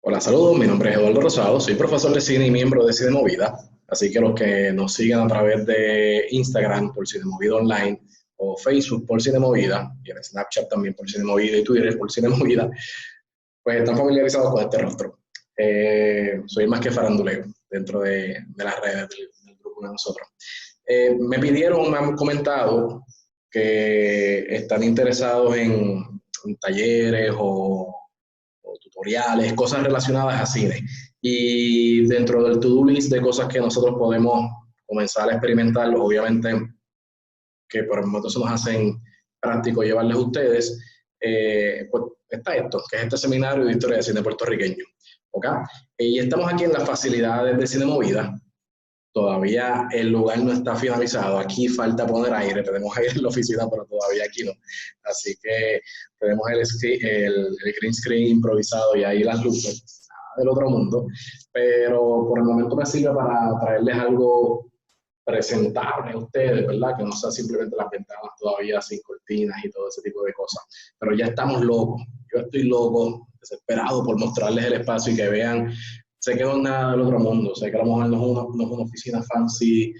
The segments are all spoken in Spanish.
Hola, saludos. Mi nombre es Eduardo Rosado. Soy profesor de cine y miembro de Cine Movida. Así que los que nos siguen a través de Instagram por Cine Movida Online o Facebook por Cine Movida y en Snapchat también por Cine Movida y Twitter por Cine Movida, pues están familiarizados con este rostro. Soy más que faranduleo dentro de las redes del grupo de nosotros. Me han comentado que están interesados en talleres o tutoriales, cosas relacionadas a cine. Y dentro del to-do list de cosas que nosotros podemos comenzar a experimentar, obviamente que por el momento se nos hacen práctico llevarles a ustedes, pues está esto, que es este seminario de historia de cine puertorriqueño. ¿Okay? Y estamos aquí en las facilidades de Cine Movida. Todavía el lugar no está finalizado. Aquí falta poner aire. Tenemos aire en la oficina, pero todavía aquí no. Así que tenemos el green screen improvisado y ahí las luces del otro mundo. Pero por el momento me sirve para traerles algo presentable a ustedes, ¿verdad? Que no sea simplemente las ventanas todavía sin cortinas y todo ese tipo de cosas. Pero ya estamos locos. Yo estoy loco, desesperado por mostrarles el espacio y que vean. Sé que no es nada del otro mundo, sé que a lo mejor no es una oficina fancy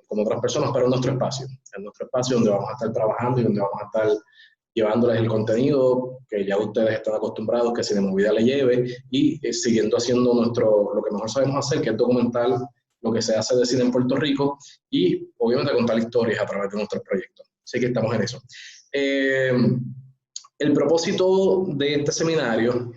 como otras personas, pero es nuestro espacio donde vamos a estar trabajando y donde vamos a estar llevándoles el contenido que ya ustedes están acostumbrados que Cine Movida le lleve y siguiendo haciendo lo que mejor sabemos hacer, que es documentar lo que se hace de cine en Puerto Rico y obviamente contar historias a través de nuestros proyectos. Así que estamos en eso. El propósito de este seminario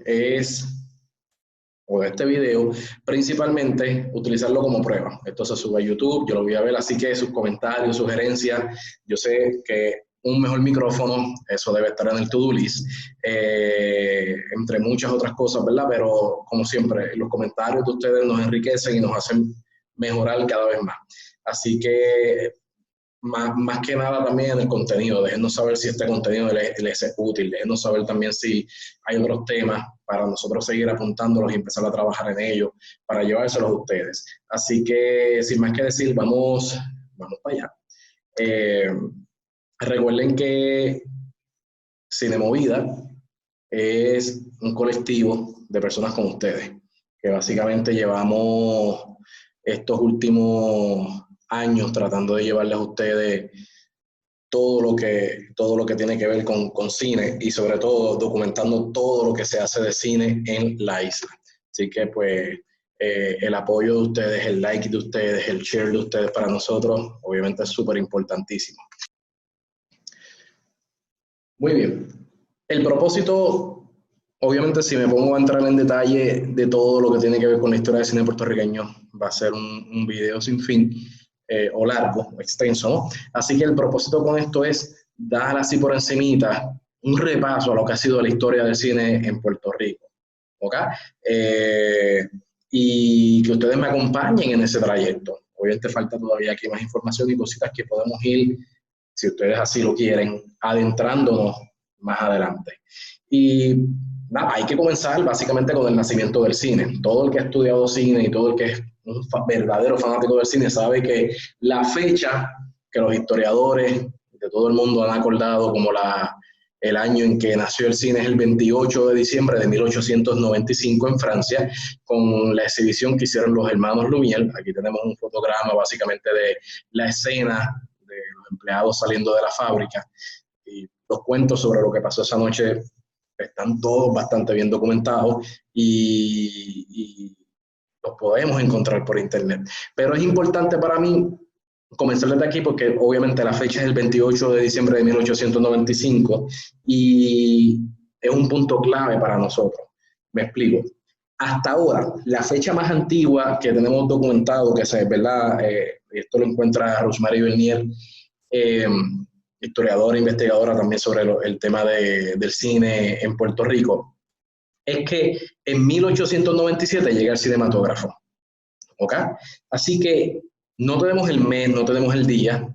o de este video, principalmente utilizarlo como prueba. Esto se sube a YouTube, yo lo voy a ver, así que sus comentarios, sugerencias, yo sé que un mejor micrófono, eso debe estar en el to-do list, entre muchas otras cosas, ¿verdad? Pero como siempre, los comentarios de ustedes nos enriquecen y nos hacen mejorar cada vez más. Así que más que nada también en el contenido, déjenos saber si este contenido les es útil, déjenos saber también si hay otros temas para nosotros seguir apuntándolos y empezar a trabajar en ellos, para llevárselos a ustedes. Así que, sin más que decir, vamos para allá. Recuerden que Cine Movida es un colectivo de personas como ustedes, que básicamente llevamos estos últimos años tratando de llevarles a ustedes todo lo que tiene que ver con cine y sobre todo documentando todo lo que se hace de cine en la isla. Así que pues el apoyo de ustedes, el like de ustedes, el share de ustedes para nosotros obviamente es súper importantísimo. Muy bien. El propósito, obviamente si me pongo a entrar en detalle de todo lo que tiene que ver con la historia del cine puertorriqueño, va a ser un video sin fin. O largo, extenso, ¿no? Así que el propósito con esto es dar así por encimita un repaso a lo que ha sido la historia del cine en Puerto Rico, ¿ok? Y que ustedes me acompañen en ese trayecto. Obviamente falta todavía aquí más información y cositas que podemos ir, si ustedes así lo quieren, adentrándonos más adelante. Y nada, hay que comenzar básicamente con el nacimiento del cine. Todo el que ha estudiado cine y todo el que es un verdadero fanático del cine sabe que la fecha que los historiadores de todo el mundo han acordado como el año en que nació el cine es el 28 de diciembre de 1895 en Francia, con la exhibición que hicieron los hermanos Lumière. Aquí tenemos un fotograma básicamente de la escena de los empleados saliendo de la fábrica y los cuentos sobre lo que pasó esa noche están todos bastante bien documentados y los podemos encontrar por internet. Pero es importante para mí comenzar desde aquí porque obviamente la fecha es el 28 de diciembre de 1895 y es un punto clave para nosotros. Me explico. Hasta ahora, la fecha más antigua que tenemos documentado, que es verdad, esto lo encuentra Rosemary Bernier, historiadora, investigadora también sobre el tema del cine en Puerto Rico, es que en 1897 llega el cinematógrafo. ¿Ok? Así que no tenemos el mes, no tenemos el día,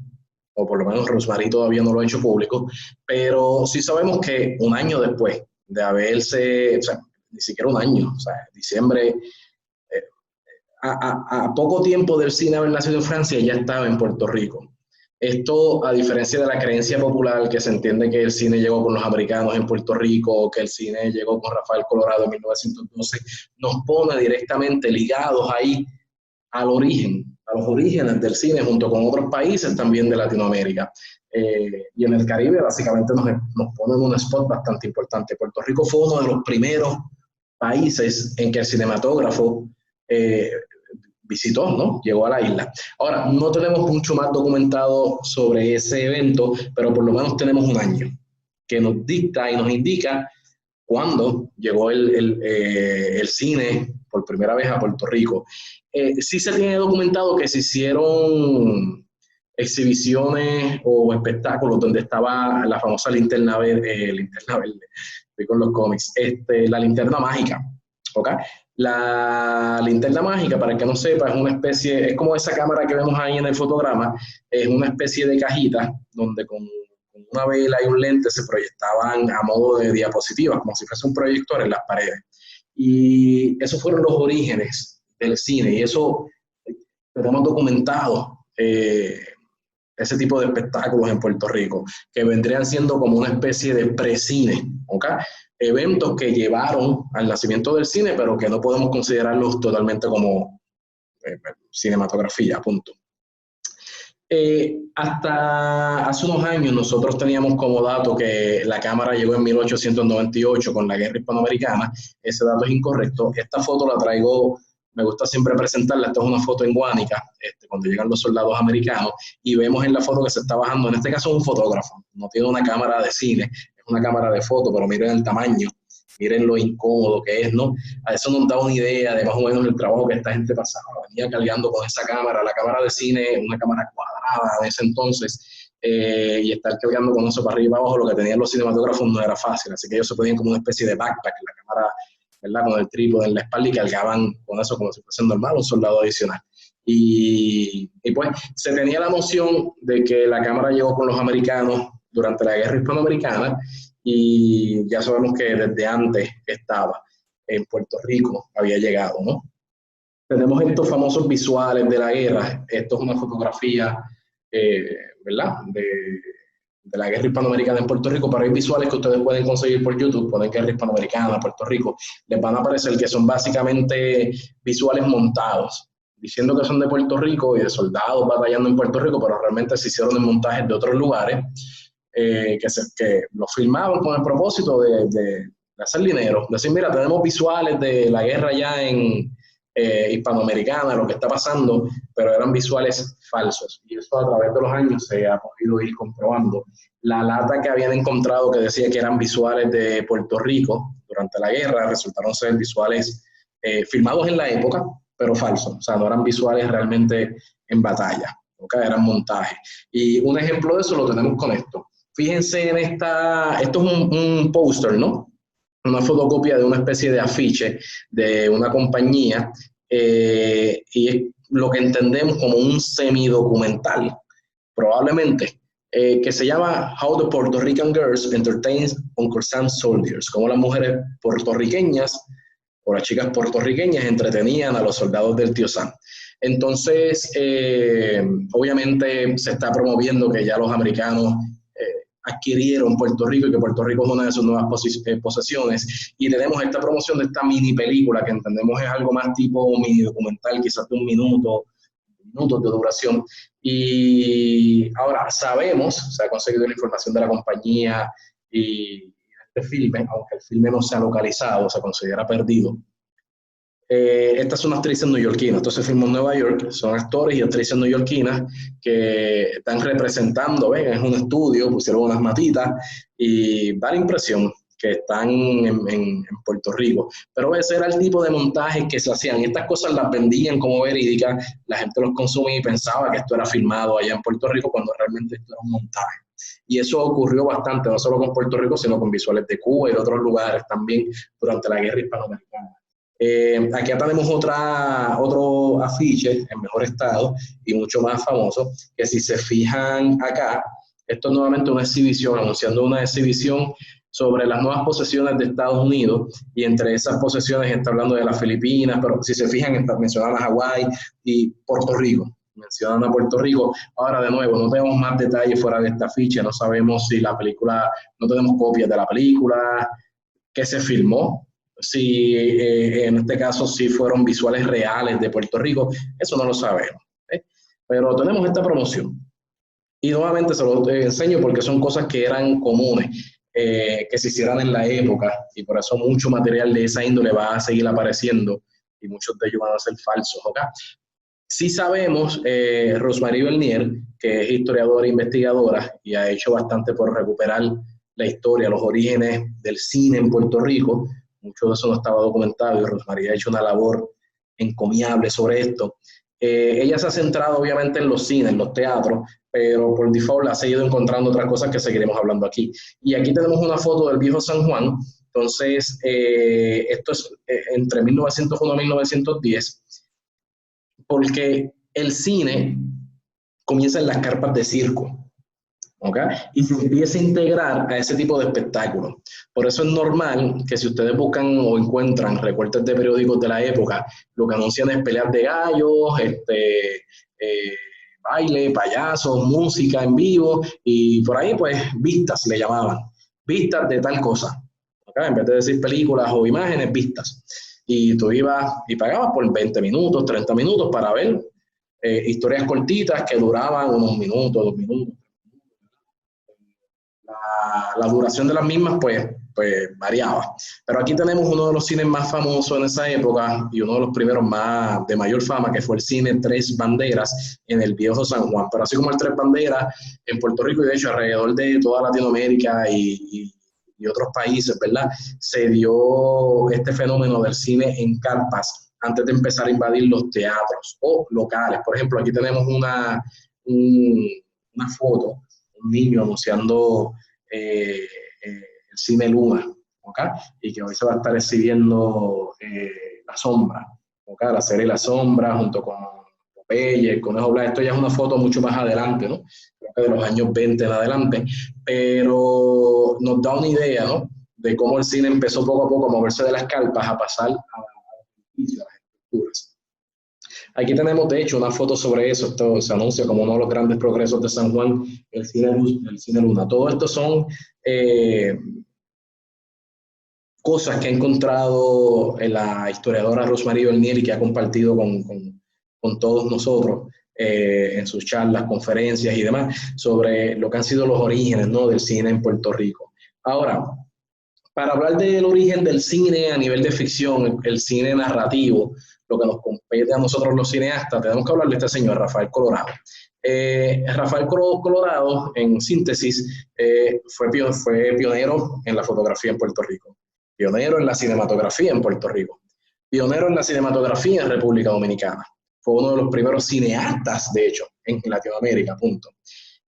o por lo menos Rosemary todavía no lo ha hecho público, pero sí sabemos que un año después de haberse, o sea, ni siquiera un año, o sea, diciembre, a poco tiempo del cine haber nacido en Francia, ya estaba en Puerto Rico. Esto, a diferencia de la creencia popular que se entiende que el cine llegó con los americanos en Puerto Rico, que el cine llegó con Rafael Colorado en 1912, nos pone directamente ligados ahí al origen, a los orígenes del cine junto con otros países también de Latinoamérica. Y en el Caribe básicamente nos pone en un spot bastante importante. Puerto Rico fue uno de los primeros países en que el cinematógrafo visitó, ¿no? Llegó a la isla. Ahora, no tenemos mucho más documentado sobre ese evento, pero por lo menos tenemos un año que nos dicta y nos indica cuándo llegó el cine por primera vez a Puerto Rico. Sí se tiene documentado que se hicieron exhibiciones o espectáculos donde estaba la famosa linterna verde, estoy con los cómics, la linterna mágica, ¿ok? La linterna mágica, para el que no sepa, es una especie, es como esa cámara que vemos ahí en el fotograma, es una especie de cajita donde con una vela y un lente se proyectaban a modo de diapositivas, como si fuese un proyector en las paredes. Y esos fueron los orígenes del cine, y eso tenemos documentado ese tipo de espectáculos en Puerto Rico, que vendrían siendo como una especie de precine, ¿ok? Eventos que llevaron al nacimiento del cine, pero que no podemos considerarlos totalmente como cinematografía, punto. Hasta hace unos años nosotros teníamos como dato que la cámara llegó en 1898 con la guerra hispanoamericana. Ese dato es incorrecto. Esta foto la traigo, me gusta siempre presentarla. Esta es una foto en Guánica, cuando llegan los soldados americanos, y vemos en la foto que se está bajando, en este caso es un fotógrafo, no tiene una cámara de cine, es una cámara de foto, pero miren el tamaño, miren lo incómodo que es, ¿no? A eso nos da una idea de más o menos el trabajo que esta gente pasaba. Venía cargando con esa cámara, la cámara de cine, una cámara cuadrada de ese entonces, y estar cargando con eso para arriba y para abajo, lo que tenían los cinematógrafos no era fácil, así que ellos se ponían como una especie de backpack, la cámara, ¿verdad?, con el trípode en la espalda, y cargaban con eso como si fuese normal, un soldado adicional. Y pues se tenía la noción de que la cámara llegó con los americanos durante la guerra hispanoamericana, y ya sabemos que desde antes estaba en Puerto Rico, había llegado, ¿no? Tenemos estos famosos visuales de la guerra. Esto es una fotografía, ¿verdad?, de la guerra hispanoamericana en Puerto Rico, pero hay visuales que ustedes pueden conseguir por YouTube, ponen guerra hispanoamericana, Puerto Rico, les van a aparecer que son básicamente visuales montados, diciendo que son de Puerto Rico y de soldados batallando en Puerto Rico, pero realmente se hicieron en montajes de otros lugares, que lo filmaban con el propósito de hacer dinero, decir, mira, tenemos visuales de la guerra ya en hispanoamericana, lo que está pasando, pero eran visuales falsos, y eso a través de los años se ha podido ir comprobando. La lata que habían encontrado que decía que eran visuales de Puerto Rico durante la guerra, resultaron ser visuales filmados en la época, pero falsos, o sea, no eran visuales realmente en batalla, ¿okay? Eran montajes. Y un ejemplo de eso lo tenemos con esto. Fíjense en esto es un póster, ¿no? Una fotocopia de una especie de afiche de una compañía, y es lo que entendemos como un semidocumental, probablemente, que se llama How the Puerto Rican Girls Entertain Uncle Sam's Soldiers, como las mujeres puertorriqueñas o las chicas puertorriqueñas entretenían a los soldados del tío Sam. Entonces, obviamente se está promoviendo que ya los americanos adquirieron Puerto Rico y que Puerto Rico es una de sus nuevas posesiones, y tenemos esta promoción de esta mini película que entendemos es algo más tipo mini documental, quizás de minutos de duración. Y ahora sabemos, se ha conseguido la información de la compañía y este filme, aunque el filme no se ha localizado, se considera perdido. Estas son actrices neoyorquinas, esto se filmó en Nueva York, son actores y actrices neoyorquinas que están representando, ven, es un estudio, pusieron unas matitas y da la impresión que están en Puerto Rico, pero ese era el tipo de montajes que se hacían. Estas cosas las vendían como verídicas, la gente los consumía y pensaba que esto era filmado allá en Puerto Rico cuando realmente esto era un montaje. Y eso ocurrió bastante, no solo con Puerto Rico, sino con visuales de Cuba y de otros lugares también durante la guerra hispanoamericana. Aquí tenemos otro afiche en mejor estado y mucho más famoso, que si se fijan acá, esto es nuevamente una exhibición, anunciando una exhibición sobre las nuevas posesiones de Estados Unidos, y entre esas posesiones está hablando de las Filipinas, pero si se fijan está mencionada Hawái y Puerto Rico. mencionan a Puerto Rico. Ahora, de nuevo, no tenemos más detalles fuera de esta ficha, no sabemos si la película, no tenemos copias de la película, que se filmó, si en este caso si fueron visuales reales de Puerto Rico, eso no lo sabemos. Pero tenemos esta promoción. Y nuevamente se lo enseño porque son cosas que eran comunes, que se hicieran en la época, y por eso mucho material de esa índole va a seguir apareciendo, y muchos de ellos van a ser falsos, ¿ok? Sí sabemos, Rosmarie Bernier, que es historiadora e investigadora, y ha hecho bastante por recuperar la historia, los orígenes del cine en Puerto Rico. Mucho de eso no estaba documentado, y Rosmarie ha hecho una labor encomiable sobre esto. Ella se ha centrado obviamente en los cines, en los teatros, pero por default ha seguido encontrando otras cosas que seguiremos hablando aquí. Y aquí tenemos una foto del viejo San Juan. Entonces, esto es entre 1901 y 1910, porque el cine comienza en las carpas de circo, ¿ok? Y se empieza a integrar a ese tipo de espectáculos. Por eso es normal que si ustedes buscan o encuentran recortes de periódicos de la época, lo que anuncian es peleas de gallos, baile, payasos, música en vivo, y por ahí pues vistas le llamaban, vistas de tal cosa, ¿ok? En vez de decir películas o imágenes, vistas. Y tú ibas y pagabas por 20 minutos, 30 minutos para ver historias cortitas que duraban unos minutos, 2 minutos. La duración de las mismas pues variaba. Pero aquí tenemos uno de los cines más famosos en esa época y uno de los primeros más de mayor fama, que fue el cine Tres Banderas en el viejo San Juan. Pero así como el Tres Banderas en Puerto Rico y de hecho alrededor de toda Latinoamérica y otros países, ¿verdad? Se dio este fenómeno del cine en carpas antes de empezar a invadir los teatros o locales. Por ejemplo, aquí tenemos una foto, un niño anunciando el cine Luna, ¿okay? Y que hoy se va a estar exhibiendo La Sombra, ¿okay? La serie La Sombra junto con Popeye, el Conejo Blas. Esto ya es una foto mucho más adelante, ¿no? Creo que de los años 20 en adelante, pero nos da una idea, ¿no? De cómo el cine empezó poco a poco a moverse de las carpas a pasar a las estructuras. Aquí tenemos, de hecho, una foto sobre eso. Esto se anuncia como uno de los grandes progresos de San Juan, el cine Luna. Todo esto son cosas que ha encontrado la historiadora Rosmarie Bernier y que ha compartido con todos nosotros en sus charlas, conferencias y demás, sobre lo que han sido los orígenes, ¿no?, del cine en Puerto Rico. Ahora, para hablar del origen del cine a nivel de ficción, el cine narrativo, lo que nos compete a nosotros los cineastas, tenemos que hablar de este señor, Rafael Colorado. Rafael Colorado, en síntesis, fue pionero en la fotografía en Puerto Rico, pionero en la cinematografía en Puerto Rico, pionero en la cinematografía en República Dominicana. Fue uno de los primeros cineastas, de hecho, en Latinoamérica, punto.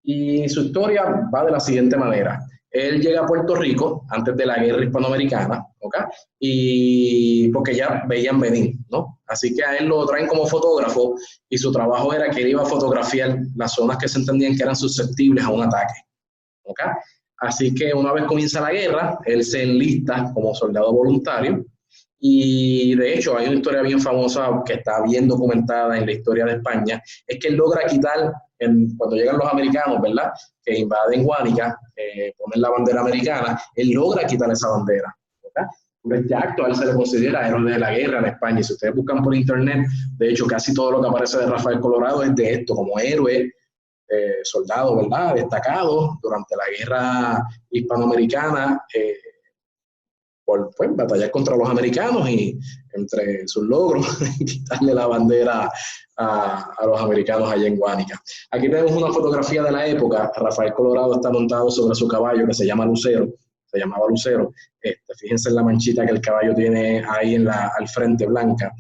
Y su historia va de la siguiente manera. Él llega a Puerto Rico antes de la guerra hispanoamericana, ¿ok? Y porque ya veían venir, ¿no? Así que a él lo traen como fotógrafo y su trabajo era que él iba a fotografiar las zonas que se entendían que eran susceptibles a un ataque, ¿ok? Así que una vez comienza la guerra, él se enlista como soldado voluntario y de hecho hay una historia bien famosa que está bien documentada en la historia de España, es que él logra quitar, cuando llegan los americanos, ¿verdad?, que invaden Guánica, ponen la bandera americana, él logra quitar esa bandera, ¿verdad? Por este acto a él se le considera héroe de la guerra en España. Y si ustedes buscan por internet, de hecho casi todo lo que aparece de Rafael Colorado es de esto, como héroe, soldado, ¿verdad?, destacado durante la guerra hispanoamericana, por pues, batallar contra los americanos y entre sus logros quitarle la bandera a los americanos allá en Guánica. Aquí tenemos una fotografía de la época. Rafael Colorado está montado sobre su caballo que se llamaba Lucero. Fíjense en la manchita que el caballo tiene ahí al frente, blanca.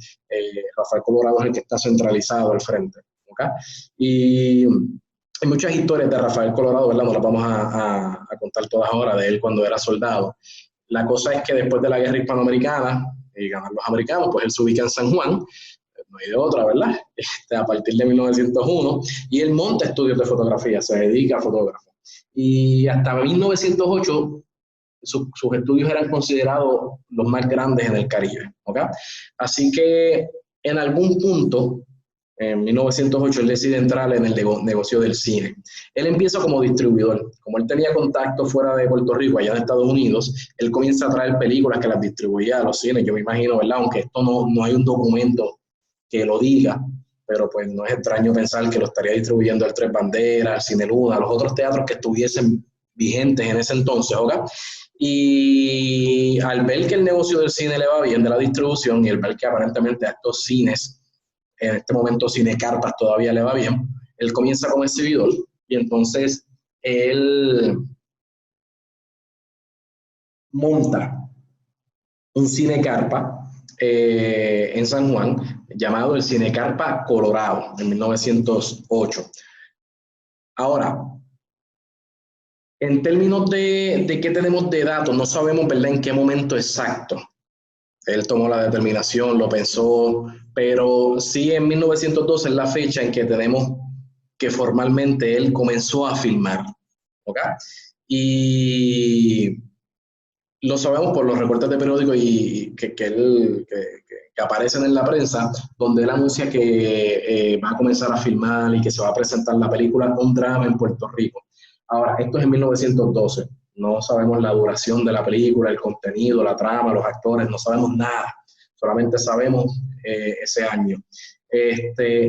Rafael Colorado es el que está centralizado al frente, ¿okay? Y hay muchas historias de Rafael Colorado, ¿verdad? No las vamos a contar todas ahora, de él cuando era soldado. La cosa es que después de la guerra hispanoamericana y ganar los americanos, pues él se ubica en San Juan, no hay de otra, ¿verdad? A partir de 1901, y él monta estudios de fotografía, se dedica a fotógrafo. Y hasta 1908 sus estudios eran considerados los más grandes en el Caribe, ¿ok? Así que en algún punto En 1908 él decide entrar en el negocio del cine. Él empieza como distribuidor. Como él tenía contacto fuera de Puerto Rico, allá en Estados Unidos, él comienza a traer películas que las distribuía a los cines. Yo me imagino, ¿verdad? Aunque esto no hay un documento que lo diga, pero pues no es extraño pensar que lo estaría distribuyendo el Tres Banderas, el Cine Luna, los otros teatros que estuviesen vigentes en ese entonces, ¿ok? Y al ver que el negocio del cine le va bien, de la distribución, y al ver que aparentemente a estos cines, en este momento Cine Carpas todavía le va bien, él comienza como exhibidor, y entonces él monta un Cine Carpa en San Juan, llamado el Cine Carpa Colorado, en 1908. Ahora, en términos de qué tenemos de datos, no sabemos, ¿verdad?, en qué momento exacto él tomó la determinación, lo pensó, pero sí en 1912 es la fecha en que tenemos que formalmente él comenzó a filmar, ¿ok? Y lo sabemos por los recortes de periódicos y que aparecen en la prensa, donde él anuncia que va a comenzar a filmar y que se va a presentar la película Un Drama en Puerto Rico. Ahora, esto es en 1912. No sabemos la duración de la película, el contenido, la trama, los actores, no sabemos nada. Solamente sabemos ese año.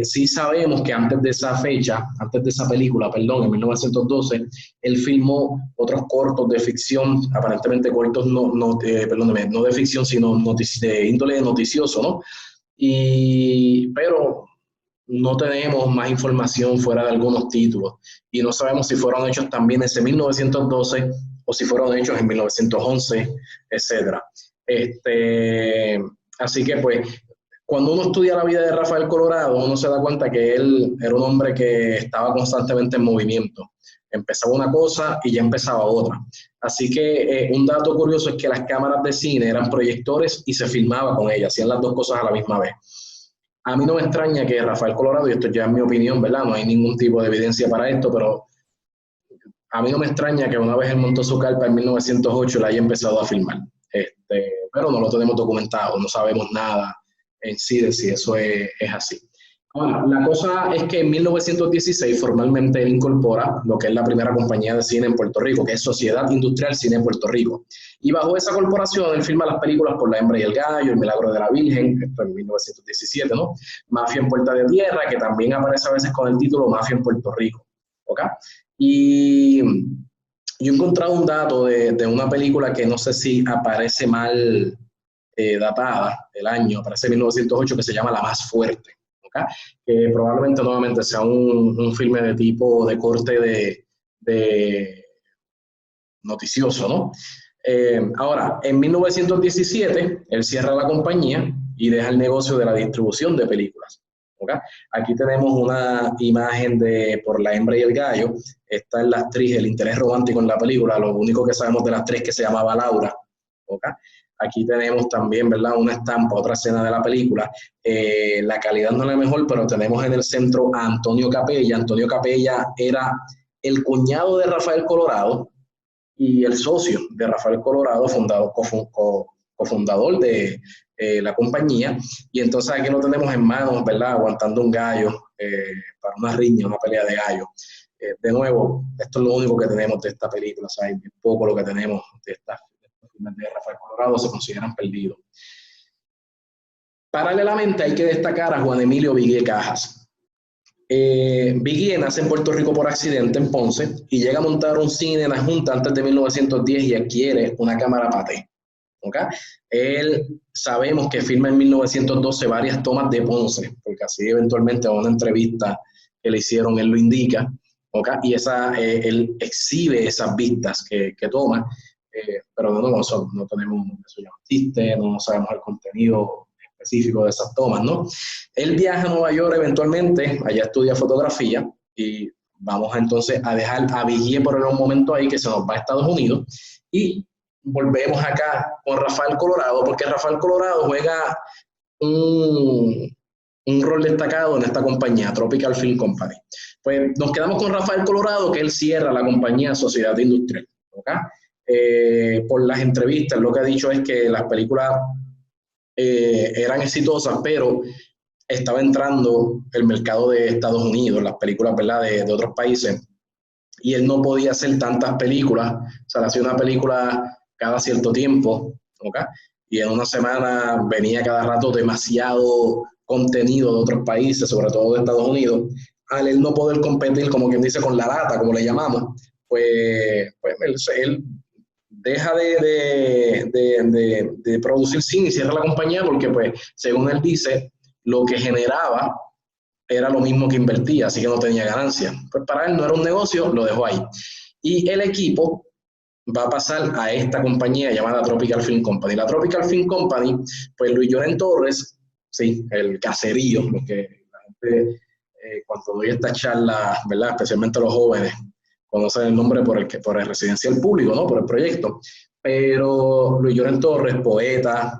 Sí sabemos que antes de esa fecha, antes de esa película, perdón, en 1912, él filmó otros cortos de ficción, aparentemente cortos no de ficción, sino de índole noticioso, ¿no? Pero no tenemos más información fuera de algunos títulos y no sabemos si fueron hechos también ese 1912 o si fueron hechos en 1911, etcétera. Así que pues cuando uno estudia la vida de Rafael Colorado, uno se da cuenta que él era un hombre que estaba constantemente en movimiento. Empezaba una cosa y ya empezaba otra. Así que un dato curioso es que las cámaras de cine eran proyectores y se filmaba con ellas, hacían las dos cosas a la misma vez. A mí no me extraña que Rafael Colorado, y esto ya es mi opinión, ¿verdad? No hay ningún tipo de evidencia para esto, pero a mí no me extraña que una vez él montó su carpa en 1908 la haya empezado a filmar. Pero no lo tenemos documentado, no sabemos nada en sí de si eso es así. Ahora, la cosa es que en 1916 formalmente él incorpora lo que es la primera compañía de cine en Puerto Rico, que es Sociedad Industrial Cine en Puerto Rico. Y bajo esa corporación él filma las películas Por la hembra y el gallo, El milagro de la Virgen, esto en 1917, ¿no? Mafia en Puerta de Tierra, que también aparece a veces con el título Mafia en Puerto Rico, ¿ok? Y yo he encontrado un dato de una película que no sé si aparece mal datada, el año, aparece en 1908, que se llama La Más Fuerte, ¿okay? Que probablemente nuevamente sea un filme de tipo de corte de noticioso, ¿no? Ahora, en 1917, él cierra la compañía y deja el negocio de la distribución de películas. ¿Okay? Aquí tenemos una imagen de Por la hembra y el gallo. Esta es la actriz, el interés romántico en la película. Lo único que sabemos de la actriz es que se llamaba Laura. ¿Okay? Aquí tenemos también, ¿verdad?, una estampa, otra escena de la película. La calidad no es la mejor, pero tenemos en el centro a Antonio Capella. Antonio Capella era el cuñado de Rafael Colorado y el socio de Rafael Colorado, cofundador de la compañía. Y entonces aquí lo tenemos en manos, ¿verdad?, aguantando un gallo para una riña, una pelea de gallo. De nuevo, esto es lo único que tenemos de esta película, ¿sabes? Bien poco lo que tenemos de estos filmes de Rafael Colorado se consideran perdidos. Paralelamente hay que destacar a Juan Emilio Vigué Cajas. Vigué nace en Puerto Rico por accidente en Ponce y llega a montar un cine en la Junta antes de 1910 y adquiere una cámara Pathé. ¿Okay? Él sabemos que filma en 1912 varias tomas de Ponce, porque así eventualmente en una entrevista que le hicieron él lo indica, ¿okay? Y él exhibe esas vistas que toma, pero no tenemos, eso ya no existe, no sabemos el contenido específico de esas tomas, ¿no? Él viaja a Nueva York eventualmente, allá estudia fotografía y vamos entonces a dejar a Vigué por un momento ahí que se nos va a Estados Unidos y volvemos acá con Rafael Colorado porque Rafael Colorado juega un rol destacado en esta compañía, Tropical Film Company. Pues nos quedamos con Rafael Colorado que él cierra la compañía Sociedad Industrial, ¿okay? Por las entrevistas lo que ha dicho es que las películas eran exitosas, pero estaba entrando el mercado de Estados Unidos, las películas, ¿verdad?, de otros países, y él no podía hacer tantas películas, o sea, hacía una película cada cierto tiempo, ¿ok? Y en una semana venía cada rato demasiado contenido de otros países, sobre todo de Estados Unidos. Al él no poder competir, como quien dice, con la lata, como le llamamos, pues él deja de producir cine y cierra la compañía porque, pues, según él dice, lo que generaba era lo mismo que invertía, así que no tenía ganancia. Pues para él no era un negocio, lo dejó ahí. Y el equipo va a pasar a esta compañía llamada Tropical Film Company. La Tropical Film Company, pues Luis Llorén Torres, sí, el caserío, porque la gente, cuando doy esta charla, ¿verdad?, especialmente los jóvenes, conocen el nombre por el residencial público, ¿no?, por el proyecto. Pero Luis Llorén Torres, poeta,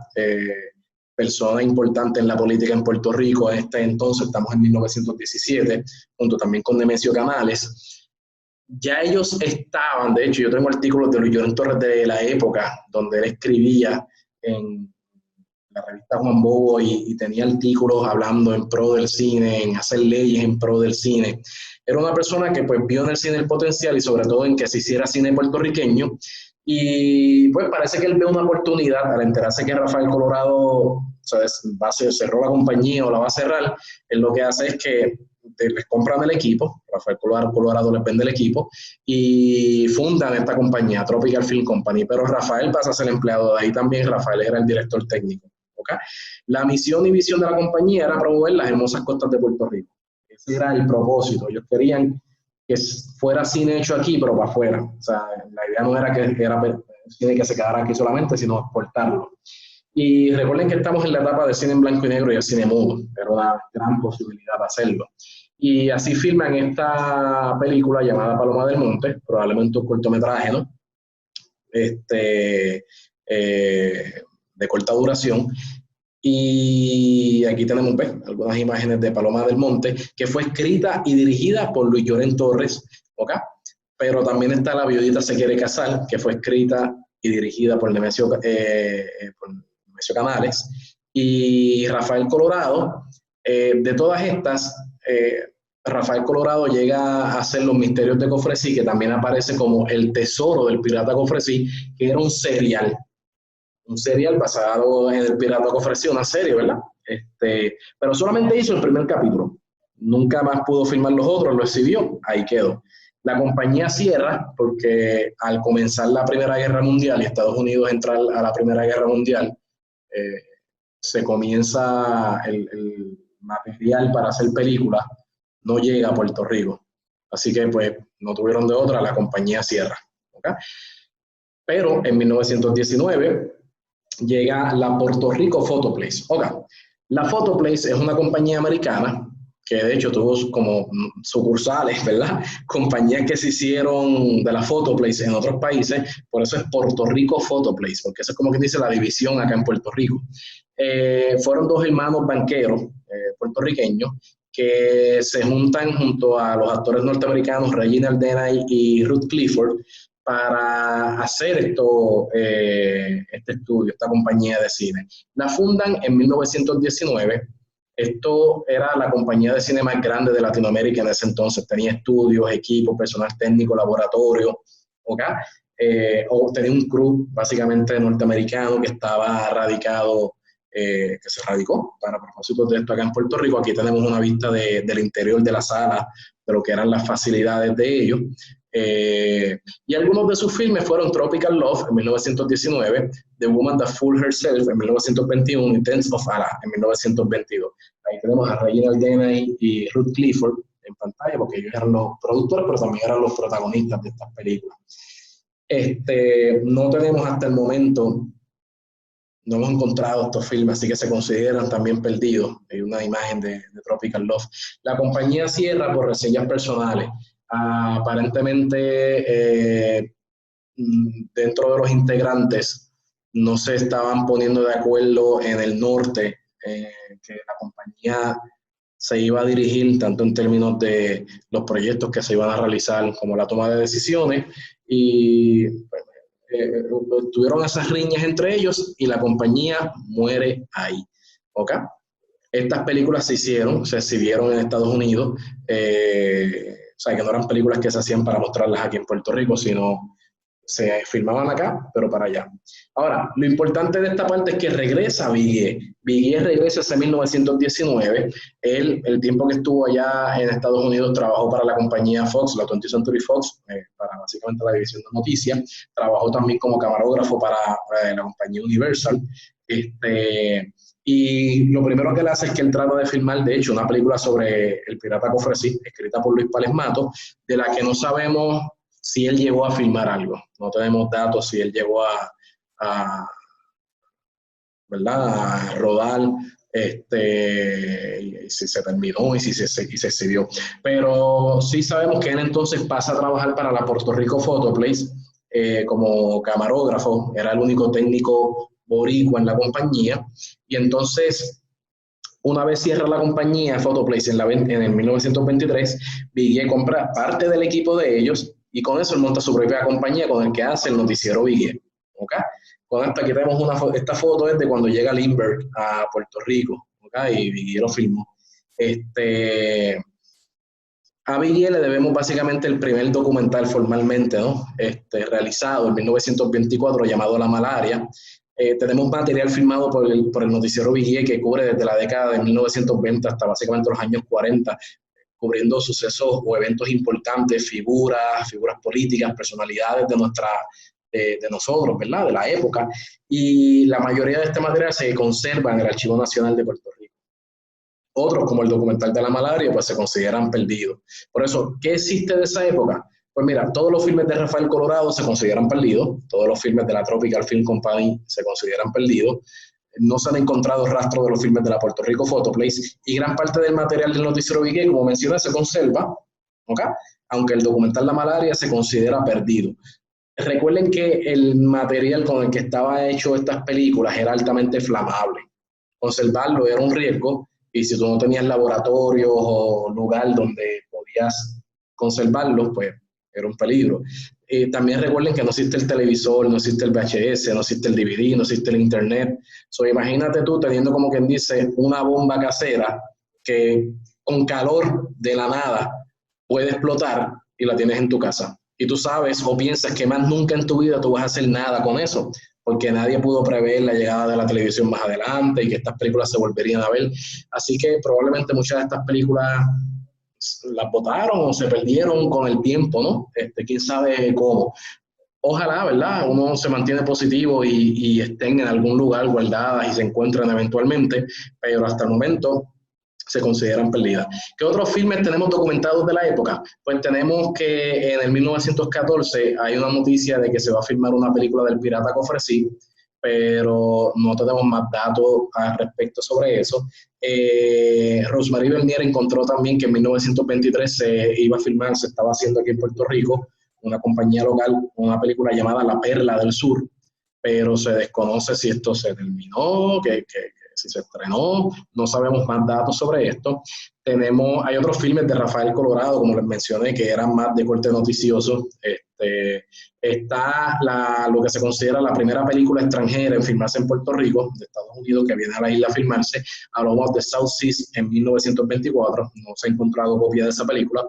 persona importante en la política en Puerto Rico, en este entonces, estamos en 1917, junto también con Nemesio Canales. Ya ellos estaban, de hecho, yo tengo artículos de Luis Llorén Torres de la época, donde él escribía en la revista Juan Bobo y tenía artículos hablando en pro del cine, en hacer leyes en pro del cine. Era una persona que pues vio en el cine el potencial y sobre todo en que se hiciera cine puertorriqueño, y pues parece que él ve una oportunidad al enterarse que Rafael Colorado, o sea, cerró la compañía o la va a cerrar. Él lo que hace es que les compran el equipo, Rafael Colorado les vende el equipo y fundan esta compañía, Tropical Film Company, pero Rafael pasa a ser empleado de ahí también. Rafael era el director técnico. ¿Okay? La misión y visión de la compañía era promover las hermosas costas de Puerto Rico. Ese era el propósito. Ellos querían que fuera cine hecho aquí, pero para afuera. O sea, la idea no era que era cine que se quedara aquí solamente, sino exportarlo. Y recuerden que estamos en la etapa del cine en blanco y negro y el cine mudo. Era una gran posibilidad de hacerlo. Y así filman esta película llamada Paloma del Monte, probablemente un cortometraje, ¿no? De corta duración. Y aquí tenemos, pues, algunas imágenes de Paloma del Monte, que fue escrita y dirigida por Luis Llorén Torres, ¿ok? Pero también está La Viudita se quiere casar, que fue escrita y dirigida por Nemesio Canales, y Rafael Colorado. De todas estas, Rafael Colorado llega a hacer Los Misterios de Cofresí, que también aparece como El Tesoro del Pirata Cofresí, que era un serial basado en el pirata que ofreció, una serie, ¿verdad? Pero solamente hizo el primer capítulo. Nunca más pudo filmar los otros, lo exhibió, ahí quedó. La compañía cierra porque al comenzar la Primera Guerra Mundial y Estados Unidos entrar a la Primera Guerra Mundial, se comienza el material para hacer películas, no llega a Puerto Rico. Así que pues no tuvieron de otra, la compañía cierra. ¿Okay? Pero en 1919 llega la Puerto Rico Photoplays. Oiga, la Photoplays es una compañía americana que de hecho tuvo como sucursales, ¿verdad? Compañías que se hicieron de la Photoplays en otros países, por eso es Puerto Rico Photoplays, porque eso es como que dice la división acá en Puerto Rico. Fueron dos hermanos banqueros puertorriqueños que se juntan junto a los actores norteamericanos Reginald Denny y Ruth Clifford para hacer este estudio, esta compañía de cine. La fundan en 1919. Esto era la compañía de cine más grande de Latinoamérica en ese entonces. Tenía estudios, equipos, personal técnico, laboratorio, ¿okay? Tenía un crew básicamente norteamericano que estaba radicado, que se radicó para propósitos de esto acá en Puerto Rico. Aquí tenemos una vista del interior de la sala, de lo que eran las facilidades de ellos. Y algunos de sus filmes fueron Tropical Love en 1919, The Woman That Fooled Herself en 1921 y Dance of Allah en 1922. Ahí tenemos a Reginald Denny y Ruth Clifford en pantalla, porque ellos eran los productores, pero también eran los protagonistas de estas películas. No tenemos hasta el momento, no hemos encontrado estos filmes, así que se consideran también perdidos. Hay una imagen de Tropical Love. La compañía cierra por reseñas personales. Aparentemente, dentro de los integrantes no se estaban poniendo de acuerdo en el norte, que la compañía se iba a dirigir, tanto en términos de los proyectos que se iban a realizar como la toma de decisiones, y tuvieron esas riñas entre ellos y la compañía muere ahí. ¿Okay? Estas películas se exhibieron en Estados Unidos, o sea, que no eran películas que se hacían para mostrarlas aquí en Puerto Rico, sino se filmaban acá, pero para allá. Ahora, lo importante de esta parte es que regresa Biggie. Biggie regresa hace 1919. Él, el tiempo que estuvo allá en Estados Unidos, trabajó para la compañía Fox, la 20th Century Fox, para básicamente la división de noticias. Trabajó también como camarógrafo para la compañía Universal. Y lo primero que él hace es que él trata de filmar, de hecho, una película sobre el pirata Cofresí, escrita por Luis Pález Mato, de la que no sabemos si él llegó a filmar algo. No tenemos datos si él llegó a, ¿verdad?, a rodar, si se terminó y si se exhibió. Pero sí sabemos que él entonces pasa a trabajar para la Puerto Rico Photoplays como camarógrafo, era el único técnico boricua en la compañía, y entonces una vez cierra la compañía Photoplays en el 1923, Biggie compra parte del equipo de ellos y con eso él monta su propia compañía con el que hace el noticiero Biggie. ¿Okay? Con esto aquí tenemos esta foto es de cuando llega Lindbergh a Puerto Rico, ¿okay? Y Biggie lo filmó. A Biggie le debemos básicamente el primer documental formalmente, ¿no? Realizado en 1924 llamado La Malaria. Tenemos material filmado por el noticiero Biggie que cubre desde la década de 1920 hasta básicamente los años 40, cubriendo sucesos o eventos importantes, figuras políticas, personalidades de nosotros, ¿verdad?, de la época, y la mayoría de este material se conserva en el Archivo Nacional de Puerto Rico. Otros, como el documental de la malaria, pues se consideran perdidos. Por eso, ¿qué existe de esa época? Pues mira, todos los filmes de Rafael Colorado se consideran perdidos, todos los filmes de la Tropical Film Company se consideran perdidos, no se han encontrado rastros de los filmes de la Puerto Rico Photoplays, y gran parte del material del noticiero Biggie, como mencioné, se conserva, ¿okay?, aunque el documental La Malaria se considera perdido. Recuerden que el material con el que estaba hecho estas películas era altamente flamable. Conservarlo era un riesgo, y si tú no tenías laboratorio o lugar donde podías conservarlo, pues era un peligro. También recuerden que no existe el televisor, no existe el VHS, no existe el DVD, no existe el internet. So, imagínate tú teniendo, como quien dice, una bomba casera que con calor de la nada puede explotar y la tienes en tu casa. Y tú sabes o piensas que más nunca en tu vida tú vas a hacer nada con eso, porque nadie pudo prever la llegada de la televisión más adelante y que estas películas se volverían a ver. Así que probablemente muchas de estas películas las botaron o se perdieron con el tiempo, ¿no? Quién sabe cómo. Ojalá, ¿verdad?, uno se mantiene positivo y estén en algún lugar guardadas y se encuentren eventualmente, pero hasta el momento se consideran perdidas. ¿Qué otros filmes tenemos documentados de la época? Pues tenemos que en el 1914 hay una noticia de que se va a filmar una película del pirata Cofresí, pero no tenemos más datos al respecto sobre eso. Rosemary Bernier encontró también que en 1923 se iba a filmar, se estaba haciendo aquí en Puerto Rico, una compañía local, una película llamada La Perla del Sur, pero se desconoce si esto se terminó, si se estrenó, no sabemos más datos sobre esto. Hay otros filmes de Rafael Colorado, como les mencioné, que eran más de corte noticioso. Está lo que se considera la primera película extranjera en filmarse en Puerto Rico, de Estados Unidos, que viene a la isla a filmarse. Hablamos de South Seas en 1924, no se ha encontrado copia de esa película.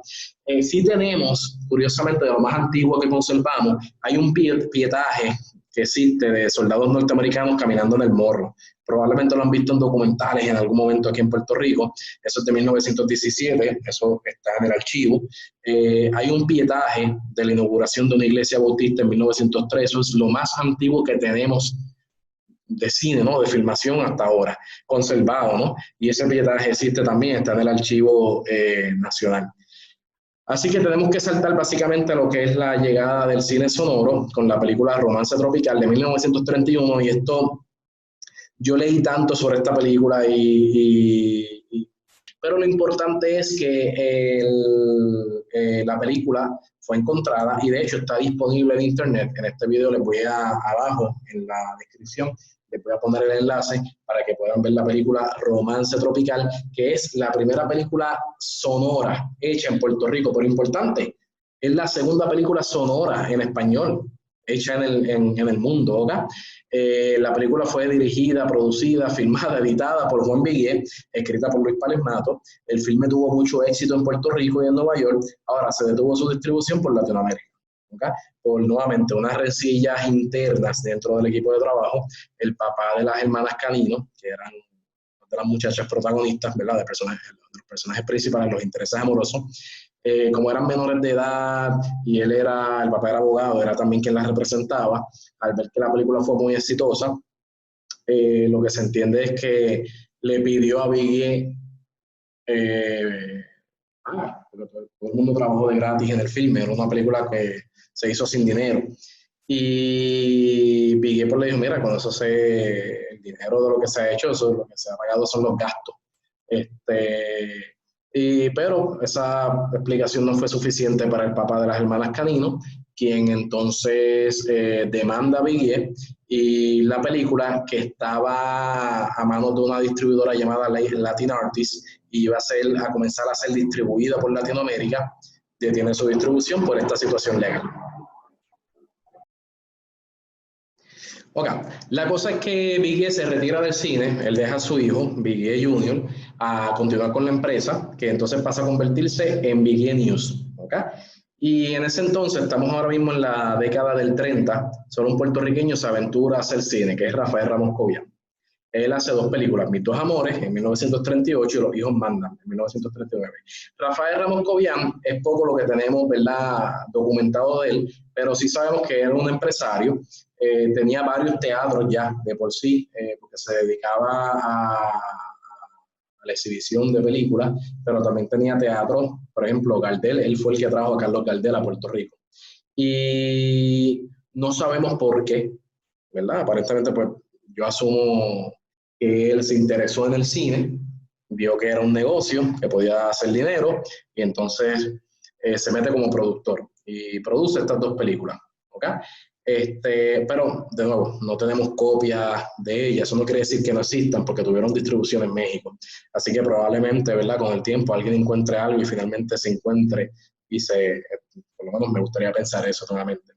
Sí tenemos, curiosamente, de lo más antiguo que conservamos, hay un pietaje que existe de soldados norteamericanos caminando en el Morro. Probablemente lo han visto en documentales en algún momento aquí en Puerto Rico. Eso es de 1917, eso está en el archivo. Hay un pietaje de la inauguración de una iglesia bautista en 1903, eso es lo más antiguo que tenemos de cine, ¿no?, de filmación hasta ahora, conservado, ¿no? Y ese pietaje existe también, está en el archivo nacional. Así que tenemos que saltar básicamente a lo que es la llegada del cine sonoro con la película Romance Tropical de 1931, y esto, yo leí tanto sobre esta película, pero lo importante es que la película fue encontrada y de hecho está disponible en internet. En este video les voy abajo en la descripción, les voy a poner el enlace para que puedan ver la película Romance Tropical, que es la primera película sonora hecha en Puerto Rico, pero importante, es la segunda película sonora en español hecha en el mundo, ¿ok? La película fue dirigida, producida, filmada, editada por Juan Vigué, escrita por Luis Palesmato. El filme tuvo mucho éxito en Puerto Rico y en Nueva York. Ahora se detuvo su distribución por Latinoamérica, ¿ok? Por nuevamente unas rencillas internas dentro del equipo de trabajo. El papá de las hermanas Canino, que eran de las muchachas protagonistas, ¿verdad? De los personajes principales, los intereses amorosos, como eran menores de edad y el papá era abogado, era también quien las representaba. Al ver que la película fue muy exitosa, lo que se entiende es que le pidió a Biggie, porque todo el mundo trabajó de gratis en el filme, era una película que se hizo sin dinero. Y Biggie pues le dijo, mira, con eso el dinero de lo que se ha hecho, eso lo que se ha pagado son los gastos. Pero esa explicación no fue suficiente para el papá de las hermanas Canino, quien entonces demanda a Biggie, y la película, que estaba a manos de una distribuidora llamada Latin Artists y iba a comenzar a ser distribuida por Latinoamérica, detiene su distribución por esta situación legal. Ok, la cosa es que Biggie se retira del cine, él deja a su hijo, Biggie Jr., a continuar con la empresa, que entonces pasa a convertirse en Biggie News. ¿Ok? Y en ese entonces, estamos ahora mismo en la década del 30, solo un puertorriqueño se aventura a hacer cine, que es Rafael Ramos Cobian. Él hace dos películas, Mis dos amores, en 1938, y Los hijos mandan, en 1939. Rafael Ramos Cobian es poco lo que tenemos, ¿verdad?, documentado de él, pero sí sabemos que era un empresario, tenía varios teatros ya de por sí, porque se dedicaba a la exhibición de películas, pero también tenía teatro, por ejemplo, Gardel, él fue el que trajo a Carlos Gardel a Puerto Rico. Y no sabemos por qué, ¿verdad? Aparentemente, pues, yo asumo que él se interesó en el cine, vio que era un negocio, que podía hacer dinero, y entonces se mete como productor y produce estas dos películas, ¿ok? Pero, de nuevo, no tenemos copias de ellas. Eso no quiere decir que no existan, porque tuvieron distribución en México. Así que probablemente, ¿verdad?, con el tiempo alguien encuentre algo y finalmente se encuentre y por lo menos me gustaría pensar eso nuevamente.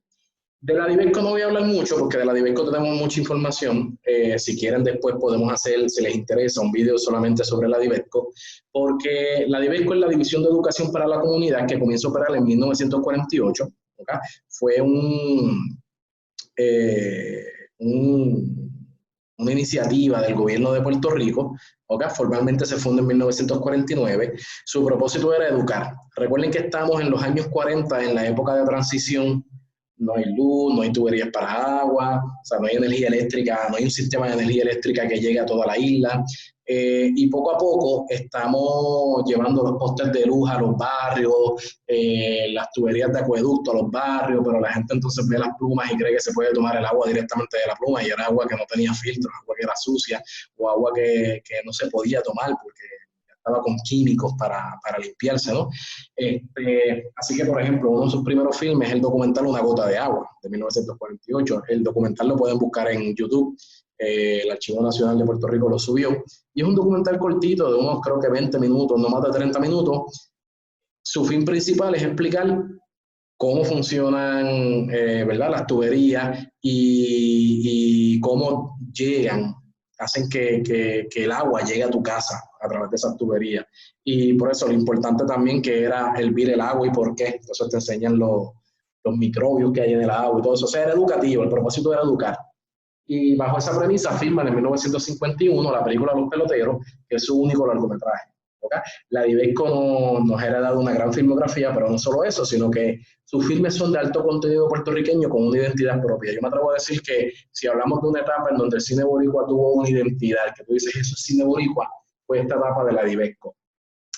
De la Divesco no voy a hablar mucho, porque de la Divesco tenemos mucha información. Si quieren, después podemos hacer, si les interesa, un video solamente sobre la Divesco, porque la Divesco es la División de Educación para la Comunidad, que comienza a operar en 1948. ¿Okay? Fue una iniciativa del gobierno de Puerto Rico, ¿okay? Formalmente se funda en 1949. Su propósito era educar. Recuerden que estamos en los años 40, en la época de transición. No hay luz, no hay tuberías para agua, o sea, no hay energía eléctrica, no hay un sistema de energía eléctrica que llegue a toda la isla. Y poco a poco estamos llevando los postes de luz a los barrios, las tuberías de acueducto a los barrios, pero la gente entonces ve las plumas y cree que se puede tomar el agua directamente de la pluma, y era agua que no tenía filtros, agua que era sucia, o agua que no se podía tomar porque estaba con químicos para limpiarse, ¿no? Así que, por ejemplo, uno de sus primeros filmes es el documental Una gota de agua, de 1948. El documental lo pueden buscar en YouTube. El Archivo Nacional de Puerto Rico lo subió. Y es un documental cortito, de unos, creo que 20 minutos, no más de 30 minutos. Su fin principal es explicar cómo funcionan, ¿verdad?, las tuberías y cómo hacen que el agua llegue a tu casa a través de esas tuberías. Y por eso lo importante también que era hervir el agua y por qué. Entonces te enseñan los microbios que hay en el agua y todo eso. O sea, era educativo, el propósito era educar. Y bajo esa premisa firman en 1951 la película Los Peloteros, que es su único largometraje. ¿Okay? La Divesco nos ha heredado una gran filmografía, pero no solo eso, sino que sus filmes son de alto contenido puertorriqueño con una identidad propia. Yo me atrevo a decir que si hablamos de una etapa en donde el cine boricua tuvo una identidad, que tú dices, eso es cine boricua, fue esta etapa de la Divesco.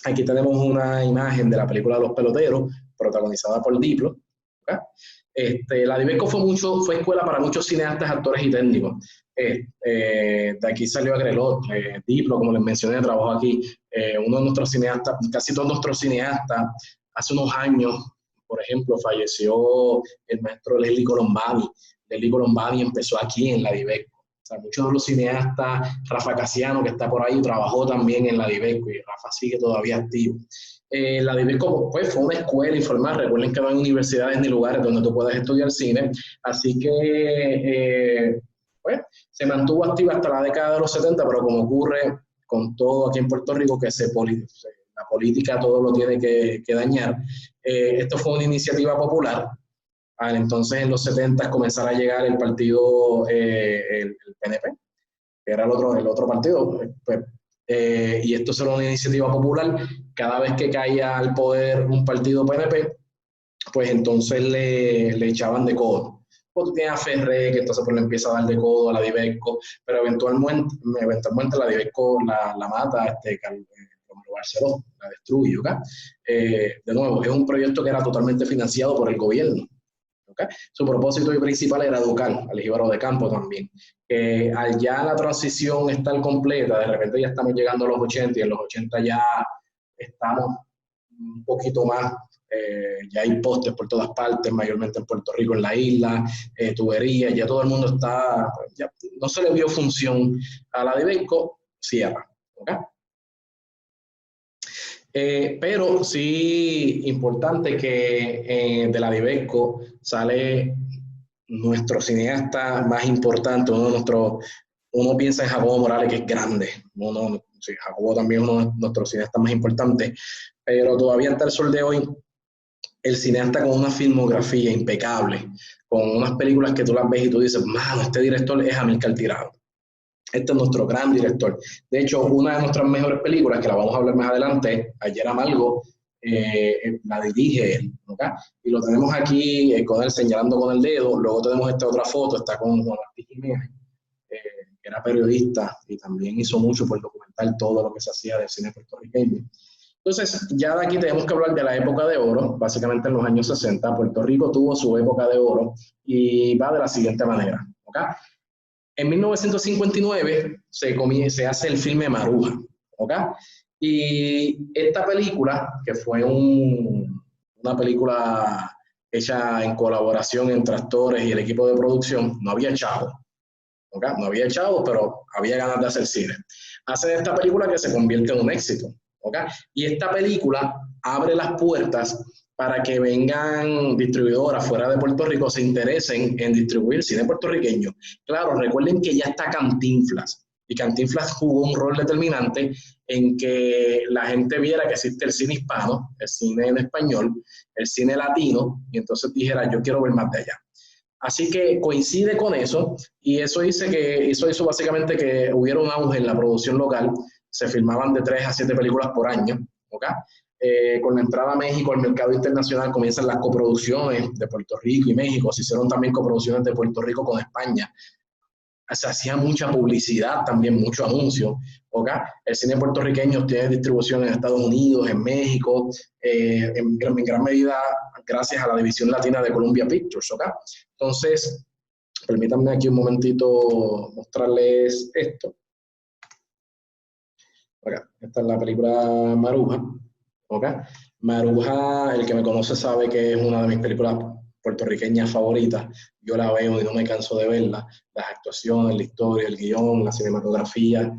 Aquí tenemos una imagen de la película Los Peloteros, protagonizada por Diplo. ¿Okay? La Divesco fue escuela para muchos cineastas, actores y técnicos. De aquí salió Agrelot, Diplo, como les mencioné, trabajó aquí. Uno de nuestros cineastas, casi todos nuestros cineastas, hace unos años, por ejemplo, falleció el maestro Leslie Colombani. Leslie Colombani empezó aquí en la Divesco. sea, muchos de los cineastas, Rafa Casiano, que está por ahí, trabajó también en la Divesco y Rafa sigue todavía activo. La Divesco pues, fue una escuela informal. Recuerden que no hay universidades ni lugares donde tú puedas estudiar cine, así que pues, se mantuvo activa hasta la década de los 70, pero como ocurre con todo aquí en Puerto Rico, que la política todo lo tiene que dañar, esto fue una iniciativa popular. Entonces en los 70 comenzara a llegar el partido, el PNP, que era el otro partido, pues, y esto era una iniciativa popular. Cada vez que caía al poder un partido PNP, pues entonces le echaban de codo. Pues tú tienes a Ferré, que entonces pues, le empieza a dar de codo a la Divesco, pero eventualmente la Divesco la mata Romero Barceló, la destruye, ¿okay? De nuevo, es un proyecto que era totalmente financiado por el gobierno. ¿Okay? Su propósito principal era educar al jíbaro de campo también. Al ya la transición estar completa, de repente ya estamos llegando a los 80 y en los 80 ya estamos un poquito más, ya hay postes por todas partes, mayormente en Puerto Rico, en la isla, tuberías, ya todo el mundo está, ya no se le vio función a la Divesco, cierra. ¿Okay? Pero sí importante que de la Divesco sale nuestro cineasta más importante, uno piensa en Jacobo Morales, que es grande, sí, Jacobo también es uno de nuestros cineastas más importantes, pero todavía hasta el sol de hoy, el cineasta con una filmografía impecable, con unas películas que tú las ves y tú dices, mano, este director es Amílcar Tirado. Este es nuestro gran director. De hecho, una de nuestras mejores películas, que la vamos a hablar más adelante, Ayer Amargo, la dirige él, ¿okay? Y lo tenemos aquí con él señalando con el dedo. Luego tenemos esta otra foto, está con Juan Ortiz Jiménez, que era periodista y también hizo mucho por documentar todo lo que se hacía del cine puertorriqueño. Entonces, ya de aquí tenemos que hablar de la época de oro, básicamente en los años 60. Puerto Rico tuvo su época de oro y va de la siguiente manera, ¿okay? En 1959 se hace el filme Maruja, ¿okay? Y esta película, que fue una película hecha en colaboración entre actores y el equipo de producción, no había chavos, ¿okay? No había chavos, pero había ganas de hacer cine. Hacen esta película que se convierte en un éxito, ¿okay? Y esta película abre las puertas para que vengan distribuidoras fuera de Puerto Rico, se interesen en distribuir cine puertorriqueño. Claro, recuerden que ya está Cantinflas, y Cantinflas jugó un rol determinante en que la gente viera que existe el cine hispano, el cine en español, el cine latino, y entonces dijera, yo quiero ver más de allá. Así que coincide con eso, y eso hizo básicamente que hubiera un auge en la producción local. Se filmaban de 3 a 7 películas por año, ¿okay? Con la entrada a México al mercado internacional comienzan las coproducciones de Puerto Rico y México. Se hicieron también coproducciones de Puerto Rico con España. Se hacía mucha publicidad también, mucho anuncio, ¿okay? El cine puertorriqueño tiene distribución en Estados Unidos, en México, en gran medida gracias a la división latina de Columbia Pictures, ¿okay? Entonces, permítanme aquí un momentito mostrarles esto. Okay. Esta es la película Maruja. ¿Okay? Maruja, el que me conoce sabe que es una de mis películas puertorriqueñas favoritas. Yo la veo y no me canso de verla. Las actuaciones, la historia, el guión, la cinematografía.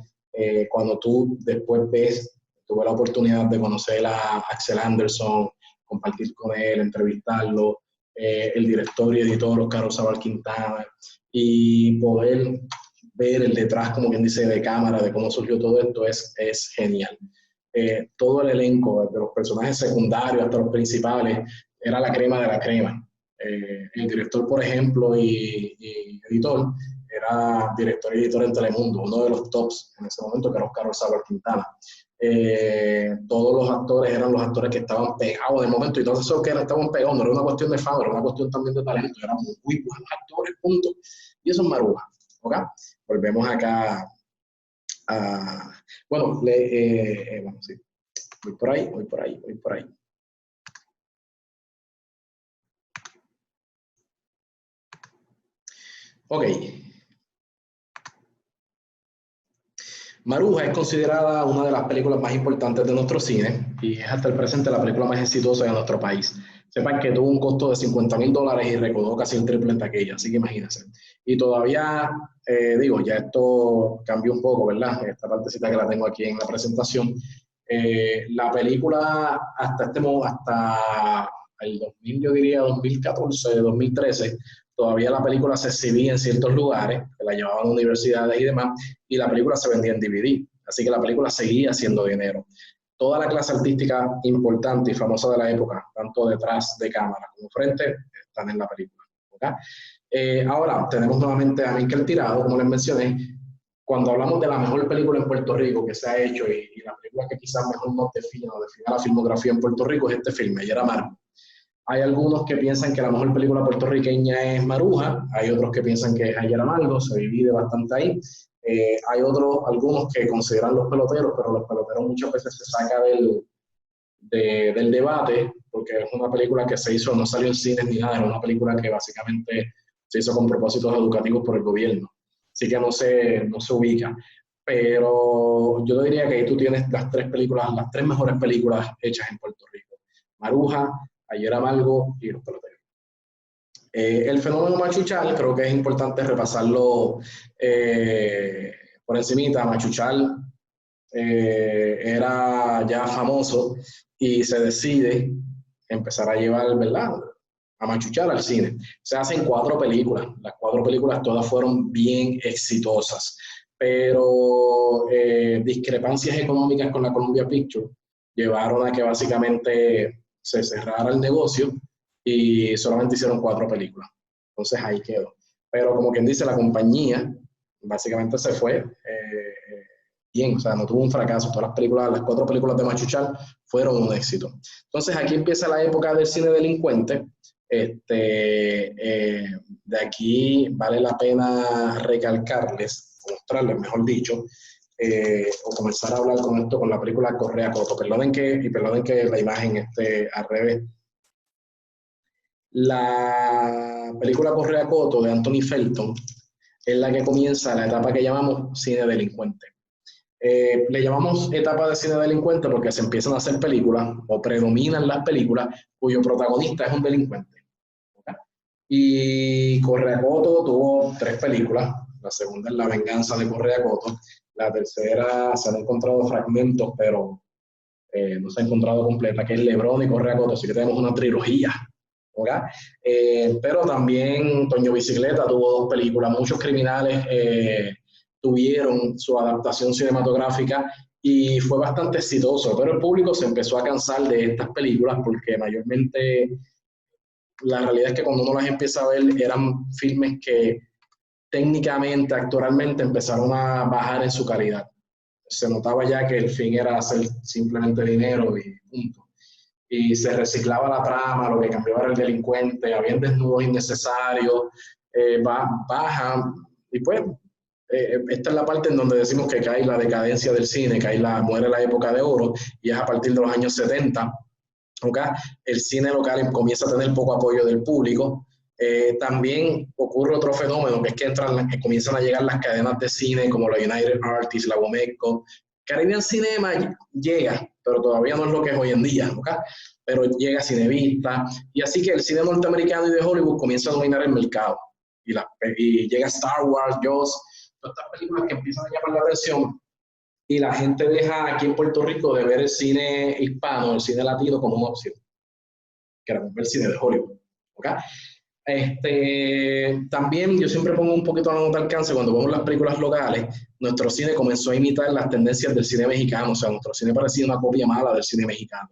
Cuando tú después tuve la oportunidad de conocer a Axel Anderson, compartir con él, entrevistarlo, el director y editor Oscar Rosabal Quintana, y poder ver el detrás, como quien dice, de cámara, de cómo surgió todo esto, es genial. Todo el elenco, desde los personajes secundarios hasta los principales, era la crema de la crema. El director, por ejemplo, y editor, era director y editor en Telemundo, uno de los tops en ese momento, que era Oscar Rosabal Quintana. Todos los actores eran los actores que estaban pegados en el momento, y todos esos que estaban pegados no era una cuestión de fama, era una cuestión también de talento, eran muy buenos actores, punto. Y eso es Maruja, ¿ok? Volvemos acá a... Bueno, vamos, sí. Voy por ahí. Ok. Maruja es considerada una de las películas más importantes de nuestro cine y es hasta el presente la película más exitosa de nuestro país. Sepan que tuvo un costo de $50,000 y recaudó casi el triple en taquilla, así que imagínense. Y todavía, ya esto cambió un poco, ¿verdad? Esta partecita que la tengo aquí en la presentación. La película hasta el 2000, yo diría 2014, 2013, todavía la película se exhibía en ciertos lugares, que la llevaban a universidades y demás, y la película se vendía en DVD. Así que la película seguía haciendo dinero. Toda la clase artística importante y famosa de la época, tanto detrás de cámara como frente, están en la película. ¿Okay? Ahora tenemos nuevamente a Mikel Tirado, como les mencioné. Cuando hablamos de la mejor película en Puerto Rico que se ha hecho y la película que quizás mejor nos define o define la filmografía en Puerto Rico es este filme, Ayer Amargo. Hay algunos que piensan que la mejor película puertorriqueña es Maruja, hay otros que piensan que es Ayer Amargo, se divide bastante ahí. Hay algunos que consideran Los Peloteros, pero Los Peloteros muchas veces se saca del debate, porque es una película que se hizo, no salió en cines ni nada, era una película que básicamente se hizo con propósitos educativos por el gobierno. Así que no se ubica. Pero yo diría que ahí tú tienes las tres mejores películas hechas en Puerto Rico. Maruja, Ayer Amargo y Los Peloteros. El fenómeno Machuchal, creo que es importante repasarlo por encimita. Machuchal era ya famoso y se decide empezar a llevar, ¿verdad?, a machuchar al cine. Se hacen 4 películas. Las 4 películas todas fueron bien exitosas, pero discrepancias económicas con la Columbia Pictures llevaron a que básicamente se cerrara el negocio y solamente hicieron 4 películas. Entonces ahí quedó. Pero como quien dice, la compañía básicamente se fue bien, o sea, no tuvo un fracaso. Todas las 4 películas de Machuchal fueron un éxito. Entonces aquí empieza la época del cine delincuente. De aquí vale la pena recalcarles, mostrarles, mejor dicho, o comenzar a hablar con esto con la película Correa Coto. Perdonen que la imagen esté al revés. La película Correa Coto de Anthony Felton es la que comienza la etapa que llamamos cine delincuente. Le llamamos etapa de cine delincuente porque se empiezan a hacer películas o predominan las películas cuyo protagonista es un delincuente. ¿Okay? Y Correa Coto tuvo 3 películas. La segunda es La Venganza de Correa Coto. La tercera se han encontrado fragmentos, pero no se ha encontrado completa, que es Lebrón y Correa Coto. Así que tenemos una trilogía. ¿Okay? Pero también Toño Bicicleta tuvo 2 películas. Muchos criminales tuvieron su adaptación cinematográfica y fue bastante exitoso, pero el público se empezó a cansar de estas películas porque mayormente la realidad es que cuando uno las empieza a ver eran filmes que técnicamente, actoralmente empezaron a bajar en su calidad. Se notaba ya que el fin era hacer simplemente dinero y punto. Y se reciclaba la trama, lo que cambiaba era el delincuente, habían desnudos innecesarios, bajan, y pues esta es la parte en donde decimos que cae la decadencia del cine, muere la época de oro, y es a partir de los años 70, ¿okay? El cine local comienza a tener poco apoyo del público. También ocurre otro fenómeno, que es que comienzan a llegar las cadenas de cine como la United Artists, la Womeco. Caribbean Cinema llega, pero todavía no es lo que es hoy en día, ¿okay? Pero llega Cinevista, y así que el cine norteamericano y de Hollywood comienza a dominar el mercado. Y llega Star Wars, Jaws, todas estas películas que empiezan a llamar la atención, y la gente deja aquí en Puerto Rico de ver el cine hispano, el cine latino como una opción. Queremos ver el cine de Hollywood, ¿okay? También yo siempre pongo un poquito a la nota de alcance cuando vemos las películas locales. Nuestro cine comenzó a imitar las tendencias del cine mexicano, o sea, nuestro cine parecía una copia mala del cine mexicano,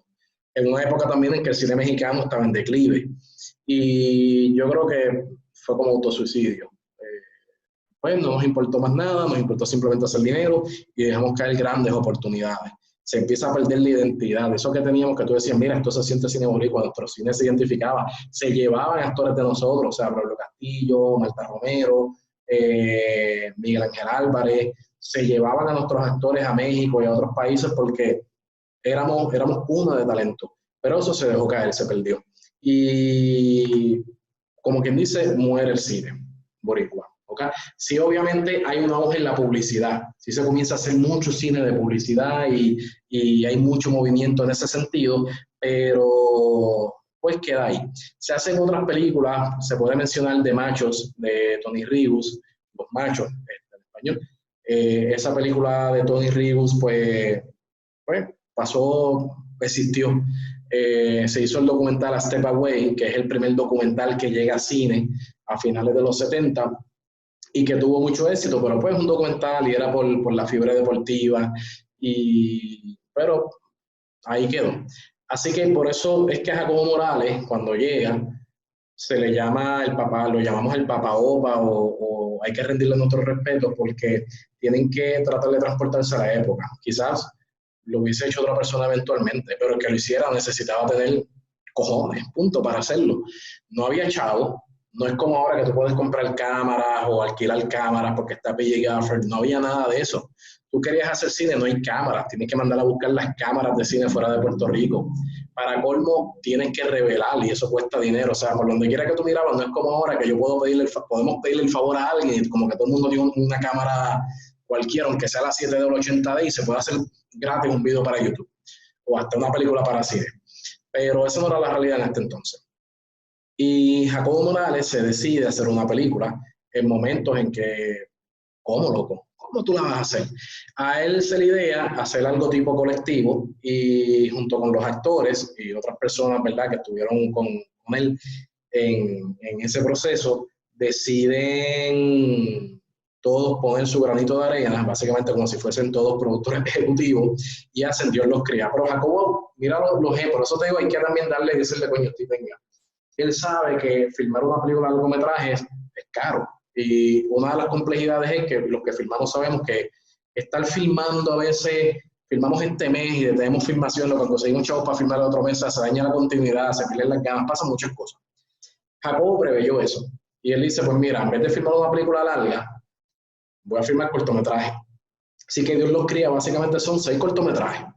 en una época también en que el cine mexicano estaba en declive, y yo creo que fue como autosuicidio. Pues no nos importó más nada, nos importó simplemente hacer dinero y dejamos caer grandes oportunidades. Se empieza a perder la identidad. Eso que teníamos, que tú decías, mira, esto se siente cine boricua, nuestro cine se identificaba, se llevaban actores de nosotros, o sea, Pablo Castillo, Marta Romero, Miguel Ángel Álvarez, se llevaban a nuestros actores a México y a otros países porque éramos uno de talento. Pero eso se dejó caer, se perdió. Y como quien dice, muere el cine boricua. ¿Okay? Sí, obviamente hay un auge en la publicidad, sí se comienza a hacer mucho cine de publicidad y hay mucho movimiento en ese sentido, pero pues queda ahí. Se hacen otras películas, se puede mencionar de Machos, de Tony Ribus, Los Machos, en español. Esa película de Tony Ribus, pues pasó, existió. Se hizo el documental A Step Away, que es el primer documental que llega a cine a finales de los 70 y que tuvo mucho éxito, pero pues un documental y era por la fiebre deportiva, pero ahí quedó. Así que por eso es que a Jacobo Morales, cuando llega, se le llama el papá, lo llamamos el papá Opa, o hay que rendirle nuestro respeto porque tienen que tratar de transportarse a la época. Quizás lo hubiese hecho otra persona eventualmente, pero el que lo hiciera necesitaba tener cojones, punto, para hacerlo. No había chavo, no es como ahora que tú puedes comprar cámaras o alquilar cámaras porque está PJ Gaffer, no había nada de eso. Tú querías hacer cine, no hay cámaras, tienes que mandar a buscar las cámaras de cine fuera de Puerto Rico. Para colmo, tienes que revelar y eso cuesta dinero. O sea, por donde quiera que tú mirabas, no es como ahora que podemos pedirle el favor a alguien, como que todo el mundo tiene una cámara cualquiera, aunque sea la 7D o la 80D, y se puede hacer gratis un video para YouTube o hasta una película para cine. Pero eso no era la realidad en este entonces. Y Jacobo Morales se decide hacer una película en momentos en que, ¿cómo, loco? ¿Cómo tú la vas a hacer? A él se le idea hacer algo tipo colectivo y junto con los actores y otras personas, ¿verdad?, que estuvieron con él en ese proceso, deciden todos poner su granito de arena, básicamente como si fuesen todos productores ejecutivos, y hacen Dios los cría. Pero Jacobo, mira los por eso te digo, hay que también darle y decirle, coño, venga. Él sabe que filmar una película de largometraje es caro. Y una de las complejidades es que los que filmamos sabemos que estar filmando a veces, filmamos este mes y tenemos filmación, cuando conseguimos chavos para filmar el otro mes, se daña la continuidad, se pierden las ganas, pasan muchas cosas. Jacobo preveyó eso. Y él dice, pues mira, en vez de filmar una película larga, voy a filmar cortometrajes. Así que Dios los cría, básicamente son 6 cortometrajes.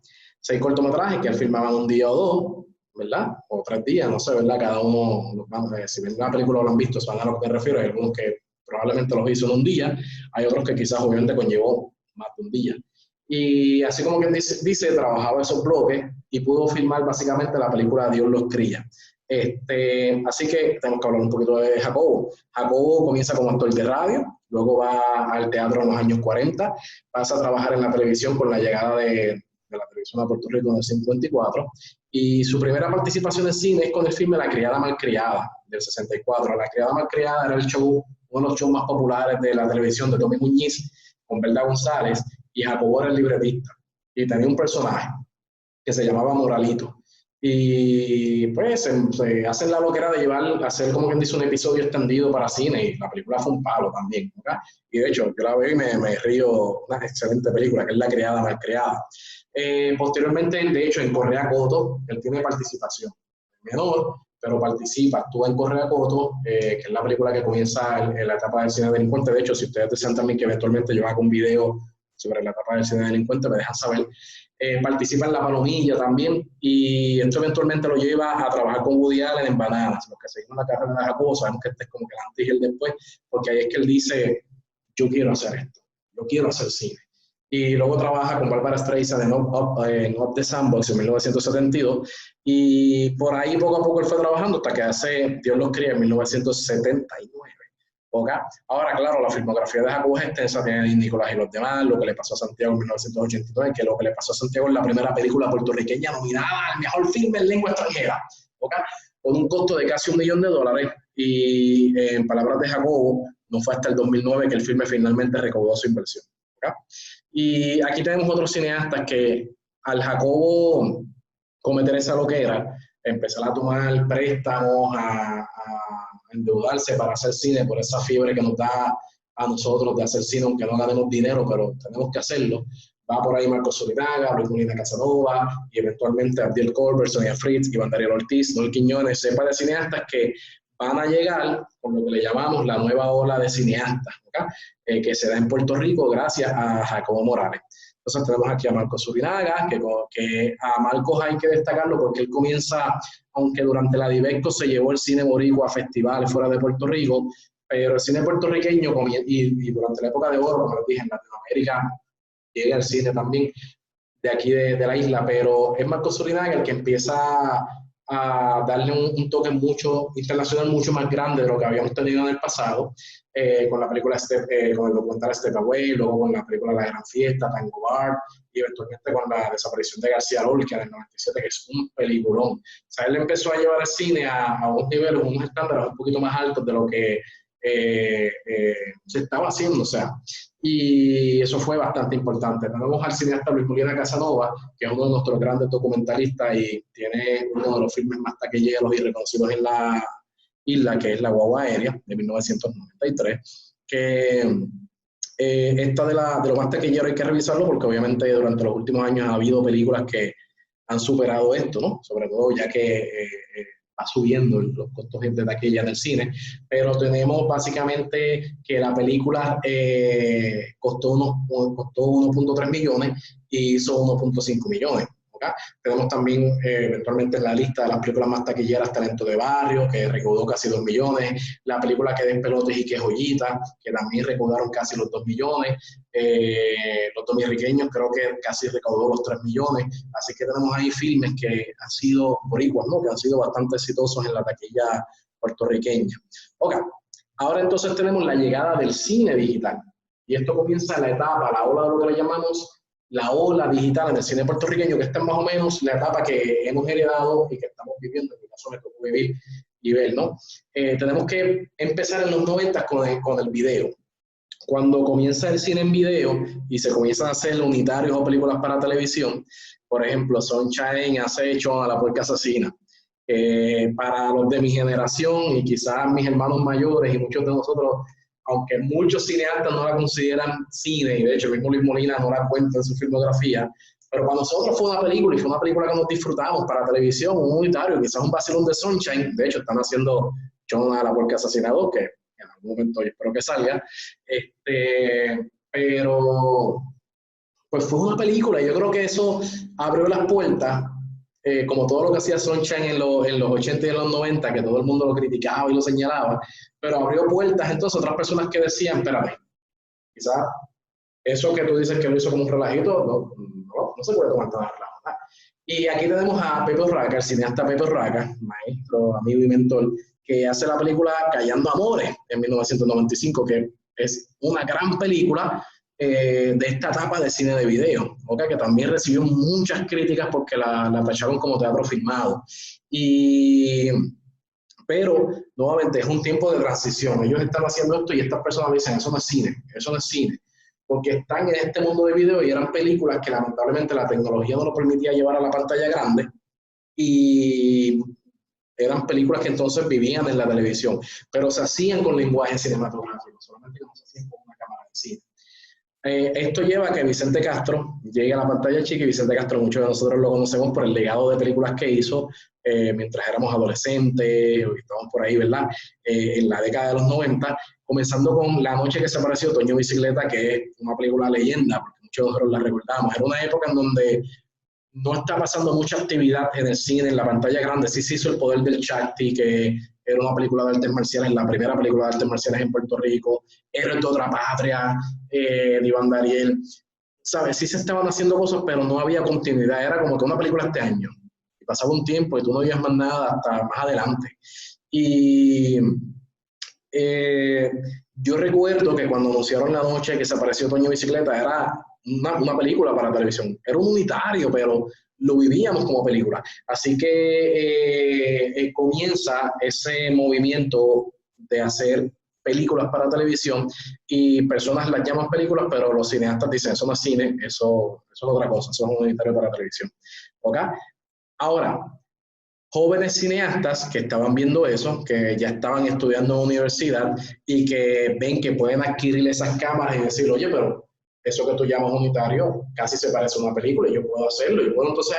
6 cortometrajes que él filmaba en un día o 2, ¿verdad? O 3 días, no sé, ¿verdad? Cada uno, si ven la película o lo han visto, saben a lo que me refiero. Hay algunos que probablemente los hizo en un día, hay otros que quizás obviamente conllevó más de un día. Y así como quien dice, trabajaba esos bloques y pudo filmar básicamente la película Dios los cría. Así que tenemos que hablar un poquito de Jacobo. Jacobo comienza como actor de radio, luego va al teatro en los años 40, pasa a trabajar en la televisión con la llegada de la televisión a Puerto Rico en el 54, y su primera participación en cine es con el filme La criada malcriada, del 64. La criada malcriada era el show, uno de los shows más populares de la televisión de Tommy Muñiz, con Belda González, y Jacobo era el libretista. Y tenía un personaje que se llamaba Moralito. Y pues se hacen la loquera de hacer como quien dice un episodio extendido para cine, y la película fue un palo también, ¿verdad? Y de hecho, yo la veo y me río, una excelente película, que es La criada malcriada. Posteriormente, de hecho, en Correa Coto, él tiene participación menor, pero participa, actúa en Correa Coto, que es la película que comienza en la etapa del cine delincuente. De hecho, si ustedes desean también que eventualmente yo haga un video sobre la etapa del cine delincuente, me dejan saber. Participa en La Palomilla también, y esto eventualmente lo lleva a trabajar con Woody Allen en Bananas. Los que seguimos la carrera de Jacobo sabemos que este es como que el antes y el después, porque ahí es que él dice, yo quiero hacer esto, yo quiero hacer cine. Y luego trabaja con Barbara Streisand en Up the Sandbox en 1972, y por ahí poco a poco él fue trabajando hasta que hace Dios los cría en 1979. ¿Okay? Ahora, claro, la filmografía de Jacobo es extensa, tiene Nicolás y los demás, Lo que le pasó a Santiago en 1989, que Lo que le pasó a Santiago es la primera película puertorriqueña nominada al mejor filme en lengua extranjera, ¿okay? Con un costo de casi $1 millón, y en palabras de Jacobo, no fue hasta el 2009 que el filme finalmente recaudó su inversión. ¿Okay? Y aquí tenemos otros cineastas que al Jacobo cometer esa loquera, empezar a tomar préstamos, a endeudarse para hacer cine por esa fiebre que nos da a nosotros de hacer cine, aunque no ganemos dinero, pero tenemos que hacerlo. Va por ahí Marcos Zurinaga, Luis Molina Casanova, y eventualmente Abdiel Colbert, Sonia Fritz, Iván Dariel Ortiz, Noel Quiñones, sepa de cineastas que van a llegar con lo que le llamamos la nueva ola de cineastas, ¿okay? Que se da en Puerto Rico gracias a Jacobo Morales. Entonces tenemos aquí a Marcos Zurinaga, que a Marcos hay que destacarlo porque él comienza, aunque durante la Divecto se llevó el cine boricua a festivales fuera de Puerto Rico, pero el cine puertorriqueño, y durante la época de oro, como les dije, en Latinoamérica llega el cine también de aquí de la isla, pero es Marcos Zurinaga el que empieza a darle un toque mucho internacional, mucho más grande de lo que habíamos tenido en el pasado, con la película, con el documental Step Away, luego con la película La Gran Fiesta, Tango Bar, y eventualmente con la desaparición de García Lorca en el 97, que es un peliculón. O sea, él empezó a llevar el cine a unos niveles, unos estándares un poquito más altos de lo que se estaba haciendo, o sea, y eso fue bastante importante. Tenemos al cineasta Luis Molina Casanova, que es uno de nuestros grandes documentalistas y tiene uno de los filmes más taquilleros y reconocidos en la isla, que es La Guagua Aérea, de 1993, que esta de lo más taquillero hay que revisarlo porque obviamente durante los últimos años ha habido películas que han superado esto, ¿no? Sobre todo ya que va subiendo los costos de taquilla del cine, pero tenemos básicamente que la película costó 1.3 millones y hizo 1.5 millones. ¿Okay? Tenemos también eventualmente en la lista de las películas más taquilleras Talento de Barrio, que recaudó casi 2 millones, la película Que den pelotes y que joyita, que también recaudaron casi los 2 millones, Los Dominiqueños creo que casi recaudó los 3 millones, así que tenemos ahí filmes que han sido boricuas, ¿no? Que han sido bastante exitosos en la taquilla puertorriqueña. Ok, ahora entonces tenemos la llegada del cine digital, y esto comienza la etapa, la ola de lo que le llamamos la ola digital en el cine puertorriqueño, que esta es más o menos la etapa que hemos heredado y que estamos viviendo, en mi caso me tocó vivir y ver, ¿no? Tenemos que empezar en los 90 con el video. Cuando comienza el cine en video y se comienzan a hacer unitarios o películas para televisión, por ejemplo, Sunshine, Acecho, A la Puerca Asesina, para los de mi generación y quizás mis hermanos mayores y muchos de nosotros, aunque muchos cineastas no la consideran cine, y de hecho el mismo Luis Molina no la cuenta en su filmografía, pero para nosotros fue una película, y fue una película que nos disfrutamos para televisión, un unitario, quizás un vacilón de Sunshine. De hecho están haciendo John a la Puerca Asesinado, que en algún momento yo espero que salga, pero pues fue una película, y yo creo que eso abrió las puertas, como todo lo que hacía Sunshine en los 80 y en los 90, que todo el mundo lo criticaba y lo señalaba, pero abrió puertas entonces a otras personas que decían, espérame, quizás eso que tú dices que lo hizo como un relajito, no se puede tomar tan relajo, ¿verdad? Y aquí tenemos a Pepe Urraca, el cineasta Pepe Urraca, maestro, amigo y mentor, que hace la película Callando Amores en 1995, que es una gran película de esta etapa de cine de video, ¿okay? Que también recibió muchas críticas porque la tacharon como teatro filmado. Pero, nuevamente, es un tiempo de transición. Ellos están haciendo esto y estas personas dicen, eso no es cine, porque están en este mundo de video y eran películas que lamentablemente la tecnología no lo permitía llevar a la pantalla grande, y eran películas que entonces vivían en la televisión, pero se hacían con lenguaje cinematográfico, solamente que no se hacían con una cámara de cine. Esto lleva a que Vicente Castro llegue a la pantalla chica, y Vicente Castro muchos de nosotros lo conocemos por el legado de películas que hizo mientras éramos adolescentes, o estábamos por ahí, ¿verdad? En la década de los 90, comenzando con La Noche que se apareció Toño Bicicleta, que es una película leyenda, porque muchos de nosotros la recordamos. Era una época en donde no está pasando mucha actividad en el cine, en la pantalla grande. Sí se hizo El Poder del Shakti, que era una película de artes marciales, la primera película de artes marciales en Puerto Rico, Héroes de Otra Patria, de Iván Dariel. ¿Sabes? Sí se estaban haciendo cosas, pero no había continuidad. Era como que una película este año. Y pasaba un tiempo y tú no veías más nada hasta más adelante. Y yo recuerdo que cuando anunciaron La Noche que se apareció Toño Bicicleta, era una película para televisión. Era un unitario, pero lo vivíamos como película. Así que comienza ese movimiento de hacer películas para televisión, y personas las llaman películas, pero los cineastas dicen, eso no es cine, eso es otra cosa, eso es un unitario para televisión. ¿Ok? Ahora, jóvenes cineastas que estaban viendo eso, que ya estaban estudiando en universidad y que ven que pueden adquirir esas cámaras y decir, oye, pero eso que tú llamas unitario casi se parece a una película y yo puedo hacerlo. Y bueno, entonces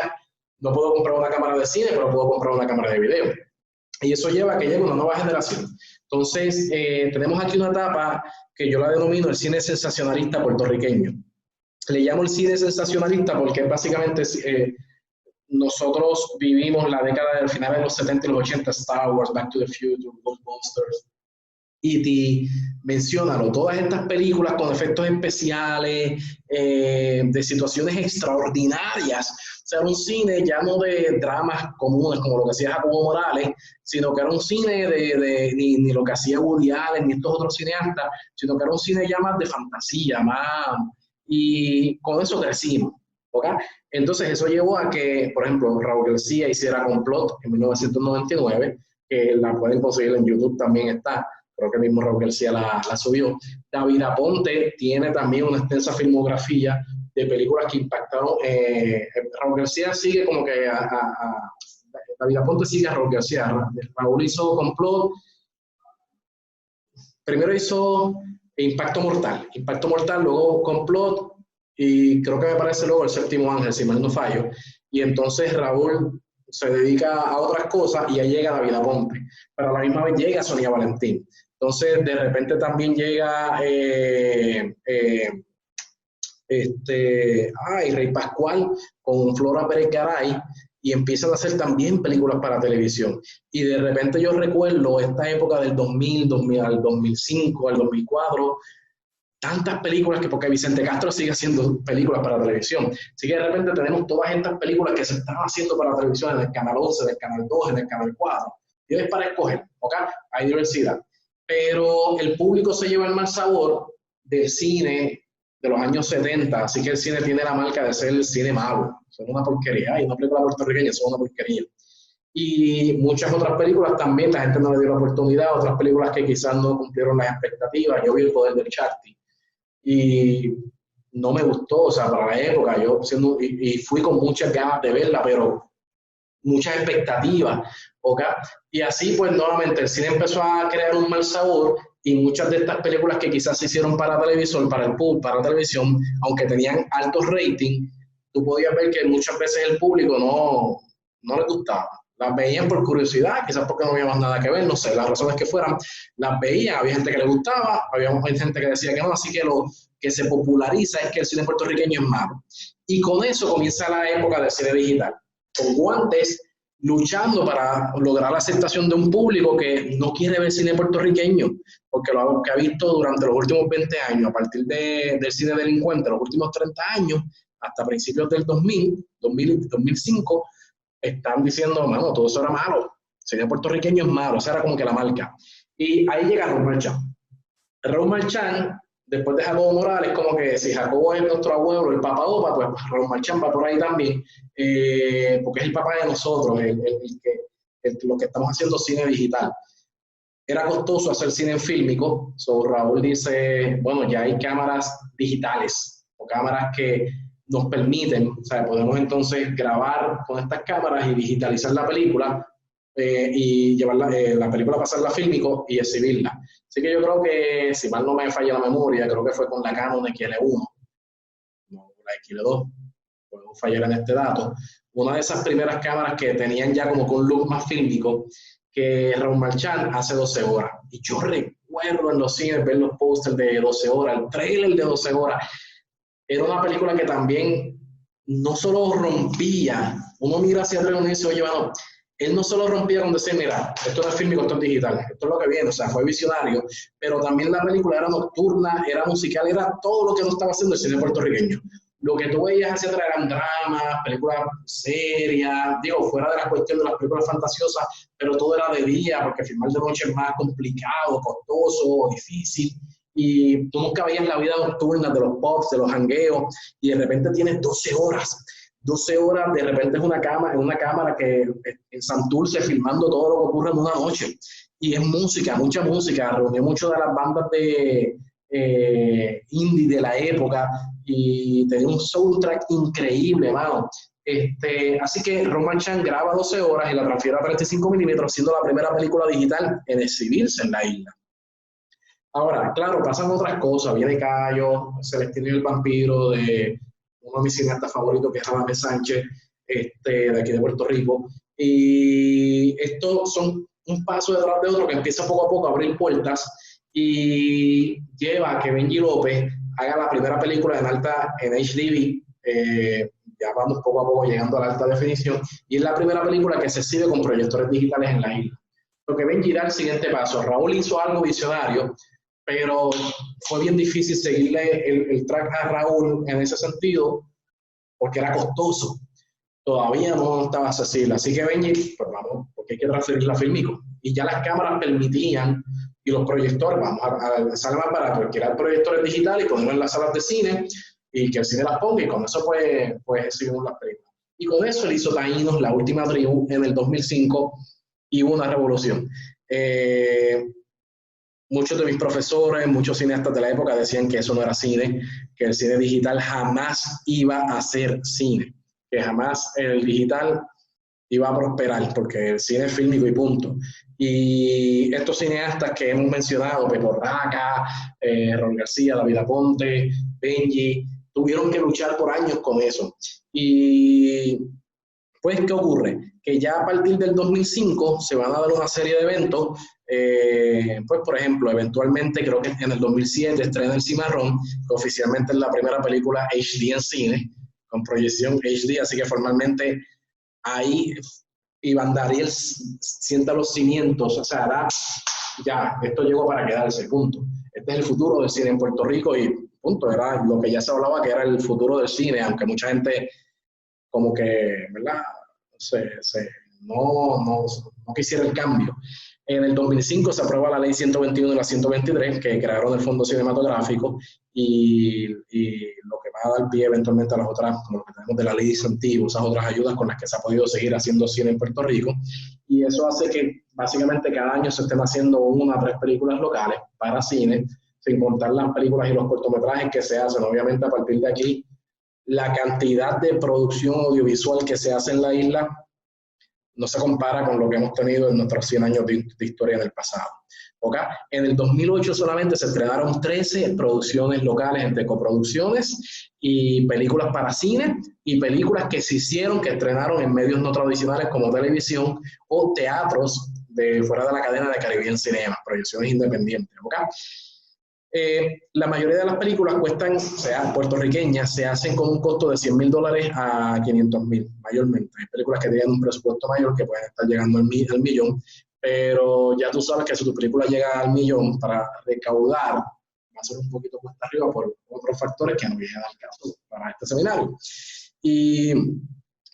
no puedo comprar una cámara de cine, pero puedo comprar una cámara de video. Y eso lleva a que llegue una nueva generación. Entonces, tenemos aquí una etapa que yo la denomino el cine sensacionalista puertorriqueño. Le llamo el cine sensacionalista porque básicamente nosotros vivimos la década del final de los 70 y los 80, Star Wars, Back to the Future, Ghostbusters, E.T., menciónalo, todas estas películas con efectos especiales, de situaciones extraordinarias. O sea, era un cine ya no de dramas comunes como lo que hacía Jacobo Morales, sino que era un cine ni lo que hacía Woody Allen ni estos otros cineastas, sino que era un cine ya más de fantasía, y con eso crecimos. ¿Okay? Entonces eso llevó a que, por ejemplo, Raúl García hiciera Complot en 1999, que la pueden conseguir en YouTube, también está. Creo que mismo Raúl García la subió. David Aponte tiene también una extensa filmografía de películas que impactaron. Raúl García sigue como que David Aponte sigue a Raúl García. Raúl hizo Complot, primero hizo Impacto Mortal, luego Complot, y creo que me parece luego El Séptimo Ángel, si mal no fallo. Y entonces Raúl se dedica a otras cosas y ahí llega David Aponte, pero a la misma vez llega Sonia Valentín. Entonces de repente también llega Rey Pascual con Flora Pérez Garay, y empiezan a hacer también películas para televisión. Y de repente yo recuerdo esta época del 2000 al 2005, al 2004, tantas películas porque Vicente Castro sigue haciendo películas para televisión. Así que de repente tenemos todas estas películas que se están haciendo para televisión en el Canal 11, en el Canal 2, en el Canal 4. Tienes para escoger, ¿ok? Hay diversidad. Pero el público se lleva el mal sabor del cine de los años 70, así que el cine tiene la marca de ser el cine malo. Son una porquería. Y una película puertorriqueña son una porquería. Y muchas otras películas también, la gente no le dio la oportunidad, otras películas que quizás no cumplieron las expectativas. Yo vi El Poder del Charty y no me gustó, o sea, para la época, y fui con muchas ganas de verla, pero muchas expectativas, ¿ok? Y así, pues, nuevamente, el cine empezó a crear un mal sabor, y muchas de estas películas que quizás se hicieron para televisor, para el público, para televisión, aunque tenían altos rating, tú podías ver que muchas veces el público no les gustaba. Las veían por curiosidad, quizás porque no había más nada que ver, no sé, las razones que fueran, las veían, había gente que le gustaba, había gente que decía que no, así que lo que se populariza es que el cine puertorriqueño es malo. Y con eso comienza la época del cine digital, con guantes, luchando para lograr la aceptación de un público que no quiere ver cine puertorriqueño, porque lo que ha visto durante los últimos 20 años, a partir del cine delincuente, los últimos 30 años, hasta principios del 2005, están diciendo, mano, todo eso era malo, el cine puertorriqueño es malo, esa era como que la marca. Y ahí llega Raúl Marchán. Raúl Marchán, después de Jacobo Morales, como que si Jacobo es nuestro abuelo, el papá Opa, pues Raúl Marchán va por ahí también, porque es el papá de nosotros, lo que estamos haciendo cine digital. Era costoso hacer cine fílmico, Raúl dice, bueno, ya hay cámaras digitales, o cámaras que nos permiten, o sea, podemos entonces grabar con estas cámaras y digitalizar la película, y llevar la película a pasarla a fílmico y exhibirla. Así que yo creo que, si mal no me falla la memoria, creo que fue con la Canon XL1, no la XL2, puedo fallar en este dato, una de esas primeras cámaras que tenían ya como que un look más fílmico, que Raúl Marchán hace 12 horas. Y yo recuerdo en los cines ver los pósters de 12 horas, el trailer de 12 horas. Era una película que también no solo rompía, uno mira hacia atrás y dice, oye, bueno, él no solo rompía con decir, mira, esto no es fílmico, esto es digital, esto es lo que viene, o sea, fue visionario, pero también la película era nocturna, era musical, era todo lo que no estaba haciendo el cine puertorriqueño. Lo que tú veías hacia atrás eran dramas, películas serias, digo, fuera de la cuestión de las películas fantasiosas, pero todo era de día, porque filmar de noche es más complicado, costoso, difícil, y tú nunca veías la vida nocturna de los pubs, de los jangueos, y de repente tienes 12 horas. 12 horas, de repente es una cámara que en Santurce filmando todo lo que ocurre en una noche. Y es música, mucha música, reunió mucho de las bandas de indie de la época y tenía un soundtrack increíble, mano. Así que Raúl Marchán graba 12 horas y la transfiere a 35 milímetros, siendo la primera película digital en exhibirse en la isla. Ahora, claro, pasan otras cosas, viene Cayo, Celestino y el Vampiro, de uno de mis cineastas favoritos, que es Ramón Sánchez, de aquí de Puerto Rico, y estos son un paso detrás de otro que empieza poco a poco a abrir puertas y lleva a que Benji López haga la primera película en HDV, ya vamos poco a poco llegando a la alta definición, y es la primera película que se exhibe con proyectores digitales en la isla. lo que Benji da el siguiente paso. Raúl hizo algo visionario, pero fue bien difícil seguirle el track a Raúl en ese sentido, porque era costoso. Todavía no estaba accesible. Así que Benji, pues vamos, porque hay que transferirla a Filmico. Y ya las cámaras permitían, y los proyectores, vamos a sale más barato, alquilar proyectores digitales y ponerlos en las salas de cine, y que el cine las ponga, y con eso pues seguimos las películas. Y con eso él hizo Taínos, La Última Tribu, en el 2005, y hubo una revolución. Muchos de mis profesores, muchos cineastas de la época decían que eso no era cine, que el cine digital jamás iba a ser cine, que jamás el digital iba a prosperar, porque el cine es fílmico y punto. Y estos cineastas que hemos mencionado, Pepe Raca, Ron García, David Aponte, Benji, tuvieron que luchar por años con eso. Y pues, ¿qué ocurre? Que ya a partir del 2005 se van a dar una serie de eventos, pues por ejemplo, eventualmente creo que en el 2007 estrena El Cimarrón, que oficialmente es la primera película HD en cine, con proyección HD, así que formalmente ahí Iván Dariel sienta los cimientos, o sea, ya, esto llegó para quedarse, punto. Este es el futuro del cine en Puerto Rico y punto, era lo que ya se hablaba que era el futuro del cine, aunque mucha gente como que, ¿verdad? No quisiera el cambio. En el 2005 se aprueba la ley 121 y la 123 que crearon el Fondo Cinematográfico y lo que va a dar pie eventualmente a las otras, como lo que tenemos de la ley de incentivos, esas otras ayudas con las que se ha podido seguir haciendo cine en Puerto Rico. Y eso hace que básicamente cada año se estén haciendo 1 a 3 películas locales para cine, sin contar las películas y los cortometrajes que se hacen. Obviamente a partir de aquí, la cantidad de producción audiovisual que se hace en la isla no se compara con lo que hemos tenido en nuestros 100 años de historia en el pasado. ¿Okay? En el 2008 solamente se estrenaron 13 producciones locales entre coproducciones y películas para cine y películas que se hicieron, que estrenaron en medios no tradicionales como televisión o teatros de fuera de la cadena de Caribbean Cinema, proyecciones independientes. ¿Okay? La mayoría de las películas cuestan, sean puertorriqueñas, se hacen con un costo de $100,000 a $500,000, mayormente. Hay películas que tienen un presupuesto mayor que pueden estar llegando al millón, pero ya tú sabes que si tu película llega al millón, para recaudar va a ser un poquito cuesta arriba por otros factores que no vienen al caso para este seminario. Y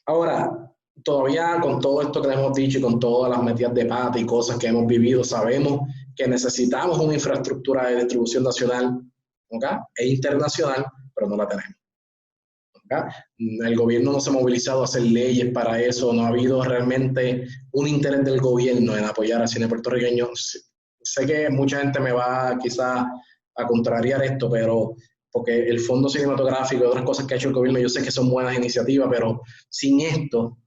ahora, todavía con todo esto que hemos dicho y con todas las metidas de pata y cosas que hemos vivido, sabemos que necesitamos una infraestructura de distribución nacional, ¿okay? E internacional, pero no la tenemos. ¿Okay? El gobierno no se ha movilizado a hacer leyes para eso, no ha habido realmente un interés del gobierno en apoyar al cine puertorriqueño. Sé que mucha gente me va quizás a contrariar esto, pero porque el Fondo Cinematográfico y otras cosas que ha hecho el gobierno, yo sé que son buenas iniciativas, pero sin esto,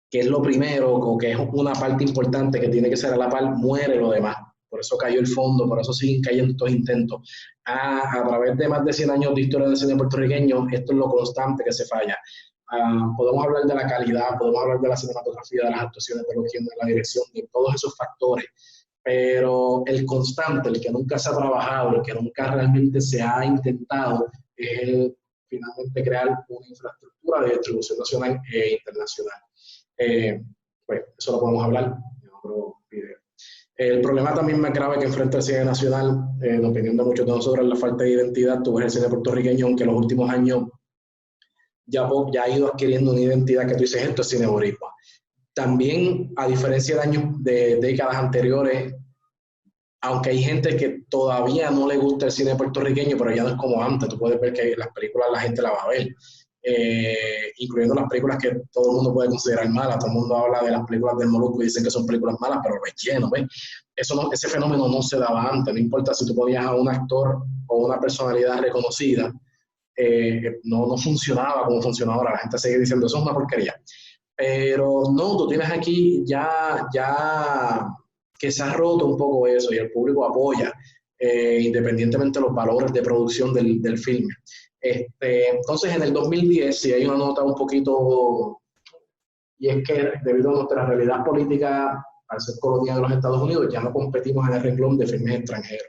que es lo primero, o que es una parte importante que tiene que ser a la par, muere lo demás. Por eso cayó el fondo, por eso siguen cayendo estos intentos. A través de más de 100 años de historia del cine puertorriqueño, esto es lo constante que se falla. Podemos hablar de la calidad, podemos hablar de la cinematografía, de las actuaciones, de los guiones, de la dirección, de todos esos factores, pero el constante, el que nunca se ha trabajado, el que nunca realmente se ha intentado, es el finalmente crear una infraestructura de distribución nacional e internacional. Pues eso lo podemos hablar en otro video. El problema también más grave que enfrenta el cine nacional, en opinión de muchos de nosotros, es la falta de identidad. Tú ves el cine puertorriqueño, aunque en los últimos años ya ha ido adquiriendo una identidad que tú dices, esto es cine boricua. También, a diferencia de años, de décadas anteriores, aunque hay gente que todavía no le gusta el cine puertorriqueño, pero ya no es como antes. Tú puedes ver que las películas la gente la va a ver. Incluyendo las películas que todo el mundo puede considerar malas. Todo el mundo habla de las películas del Molusco y dicen que son películas malas, pero ves lleno, ¿ves? Ese fenómeno no se daba antes. No importa si tú ponías a un actor o una personalidad reconocida, no funcionaba como funciona ahora. La gente sigue diciendo, eso es una porquería. Pero no, tú tienes aquí ya que se ha roto un poco eso y el público apoya, independientemente de los valores de producción del filme. Entonces, en el 2010, sí hay una nota un poquito, y es que debido a nuestra realidad política, al ser colonia de los Estados Unidos, ya no competimos en el renglón de filmes extranjeros.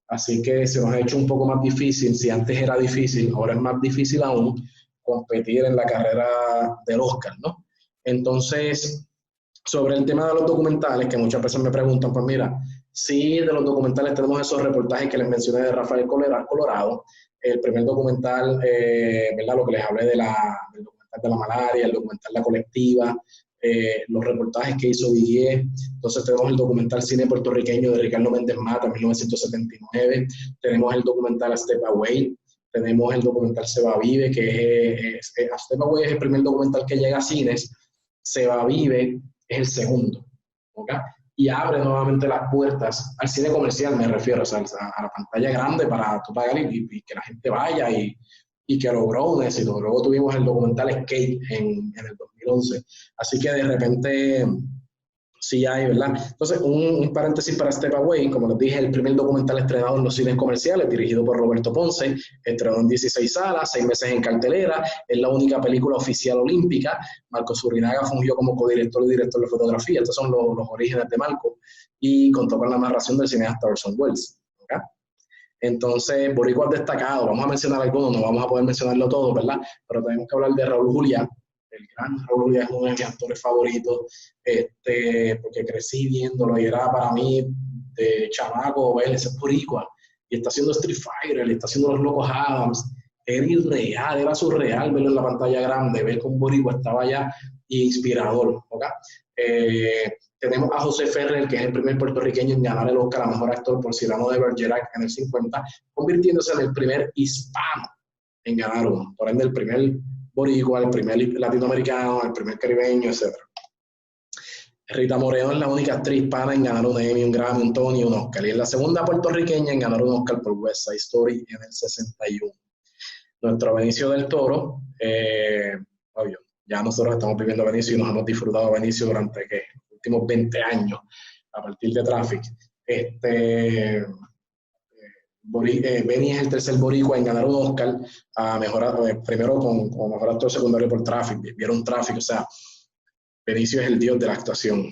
Así que se nos ha hecho un poco más difícil. Si antes era difícil, ahora es más difícil aún competir en la carrera del Oscar, ¿no? Entonces, Sobre el tema de los documentales, que muchas veces me preguntan, pues mira, sí, de los documentales tenemos esos reportajes que les mencioné de Rafael Colorado, el primer documental, ¿verdad? Lo que les hablé del documental de la malaria, el documental La Colectiva, los reportajes que hizo Didier. Entonces tenemos el documental Cine Puertorriqueño de Ricardo Méndez Mata, 1979, tenemos el documental A Step Away, tenemos el documental Se Va Vive, que A Step Away es el primer documental que llega a cines, Se Va Vive es el segundo, ¿okay? Y abre nuevamente las puertas al cine comercial, me refiero, o sea, a la pantalla grande para tú pagar y que la gente vaya y que logró un éxito. Luego tuvimos el documental Skate en el 2011. Así que de repente sí hay, ¿verdad? Entonces, un paréntesis para Step Away, como les dije, el primer documental estrenado en los cines comerciales, dirigido por Roberto Ponce, estrenó en 16 salas, 6 meses en cartelera, es la única película oficial olímpica. Marco Zurinaga fungió como codirector y director de fotografía, estos son los orígenes de Marco, y contó con la narración del cineasta Orson Welles. ¿Okay? Entonces, boricuas destacados, vamos a mencionar algunos, no vamos a poder mencionarlo todo, ¿verdad? Pero tenemos que hablar de Raúl Juliá, el gran Raúl Juliá es uno de mis actores favoritos, porque crecí viéndolo y era para mí de chamaco, él es boricua, y está haciendo Street Fighter, y está haciendo Los Locos Adams, era irreal, era surreal verlo en la pantalla grande, ver que un boricua estaba allá, inspirador, ¿ok? Tenemos a José Ferrer, que es el primer puertorriqueño en ganar el Oscar a Mejor Actor por Cyrano de Bergerac en el 50, convirtiéndose en el primer hispano en ganar uno, por ende el primer boricua, el primer latinoamericano, el primer caribeño, etc. Rita Moreno es la única actriz hispana en ganar un Emmy, un Grammy, un Tony y un Oscar, y es la segunda puertorriqueña en ganar un Oscar por West Side Story en el 61. Nuestro Benicio del Toro, obvio, ya nosotros estamos viviendo Benicio y nos hemos disfrutado de Benicio durante los últimos 20 años, a partir de Traffic. Benny es el tercer boricua en ganar un Oscar, primero con mejor actor secundario por Traffic, vieron Traffic, o sea, Benicio es el dios de la actuación.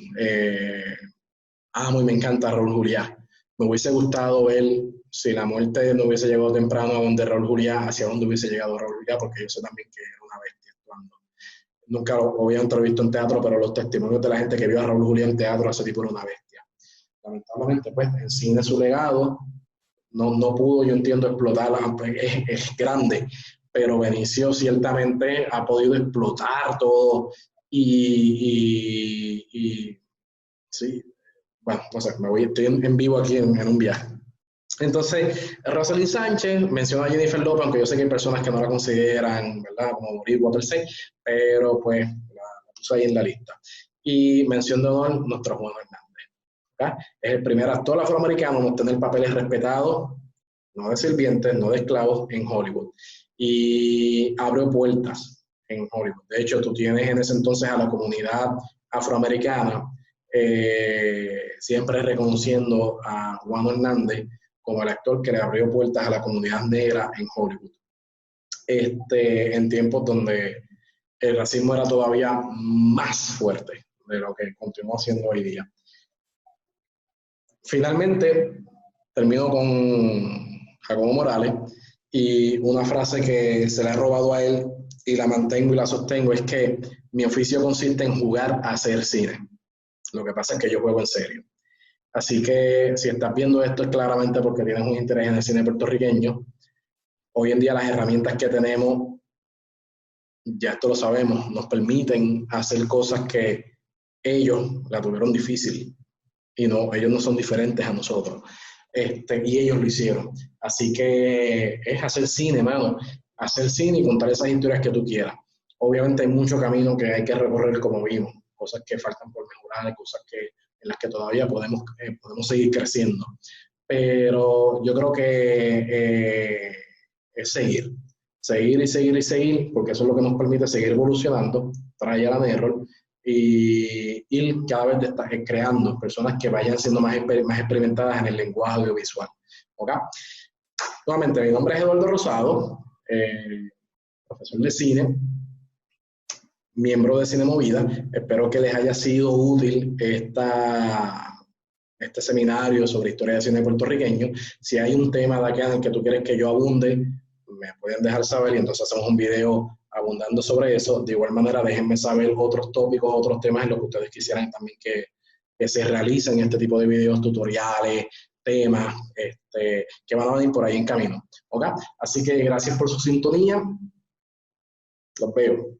Amo y me encanta Raúl Juliá. Me hubiese gustado ver si la muerte no hubiese llegado temprano a donde Raúl Juliá, hacia donde hubiese llegado Raúl Juliá, porque yo sé también que era una bestia actuando. Nunca lo había visto en teatro, pero los testimonios de la gente que vio a Raúl Juliá en teatro, ese tipo era una bestia. Lamentablemente, pues, en cine su legado no pudo, yo entiendo, explotar, es grande, pero Benicio ciertamente ha podido explotar todo y sí, bueno, no sé, estoy en vivo aquí en un viaje. Entonces, Rosalind Sánchez menciona a Jennifer López, aunque yo sé que hay personas que no la consideran, ¿verdad?, como boricua per se, pero pues la puso ahí en la lista. Y mención de honor, nuestro Juan Hernández. ¿Okay? Es el primer actor afroamericano en obtener papeles respetados, no de sirvientes, no de esclavos, en Hollywood. Y abrió puertas en Hollywood. De hecho, tú tienes en ese entonces a la comunidad afroamericana siempre reconociendo a Juan Hernández como el actor que le abrió puertas a la comunidad negra en Hollywood. En tiempos donde el racismo era todavía más fuerte de lo que continúa siendo hoy día. Finalmente, termino con Jacobo Morales y una frase que se le ha robado a él y la mantengo y la sostengo es que mi oficio consiste en jugar a hacer cine. Lo que pasa es que yo juego en serio. Así que si estás viendo esto es claramente porque tienes un interés en el cine puertorriqueño. Hoy en día las herramientas que tenemos, ya esto lo sabemos, nos permiten hacer cosas que ellos la tuvieron difícil y no, ellos no son diferentes a nosotros. Y ellos lo hicieron. Así que es hacer cine, mano. Hacer cine y contar esas historias que tú quieras. Obviamente hay mucho camino que hay que recorrer como vimos, cosas que faltan por mejorar, cosas en las que todavía podemos seguir creciendo. Pero yo creo que es seguir y seguir y seguir, porque eso es lo que nos permite seguir evolucionando, trial and error, y ir cada vez creando personas que vayan siendo más experimentadas en el lenguaje audiovisual. ¿Okay? Nuevamente, mi nombre es Eduardo Rosado, profesor de cine, miembro de Cine Movida. Espero que les haya sido útil este seminario sobre historia de cine puertorriqueño. Si hay un tema de acá en el que tú quieres que yo abunde, me pueden dejar saber y entonces hacemos un video abundando sobre eso. De igual manera, déjenme saber otros tópicos, otros temas en los que ustedes quisieran también que se realicen este tipo de videos, tutoriales, temas que van a venir por ahí en camino. ¿Ok? Así que gracias por su sintonía. Los veo.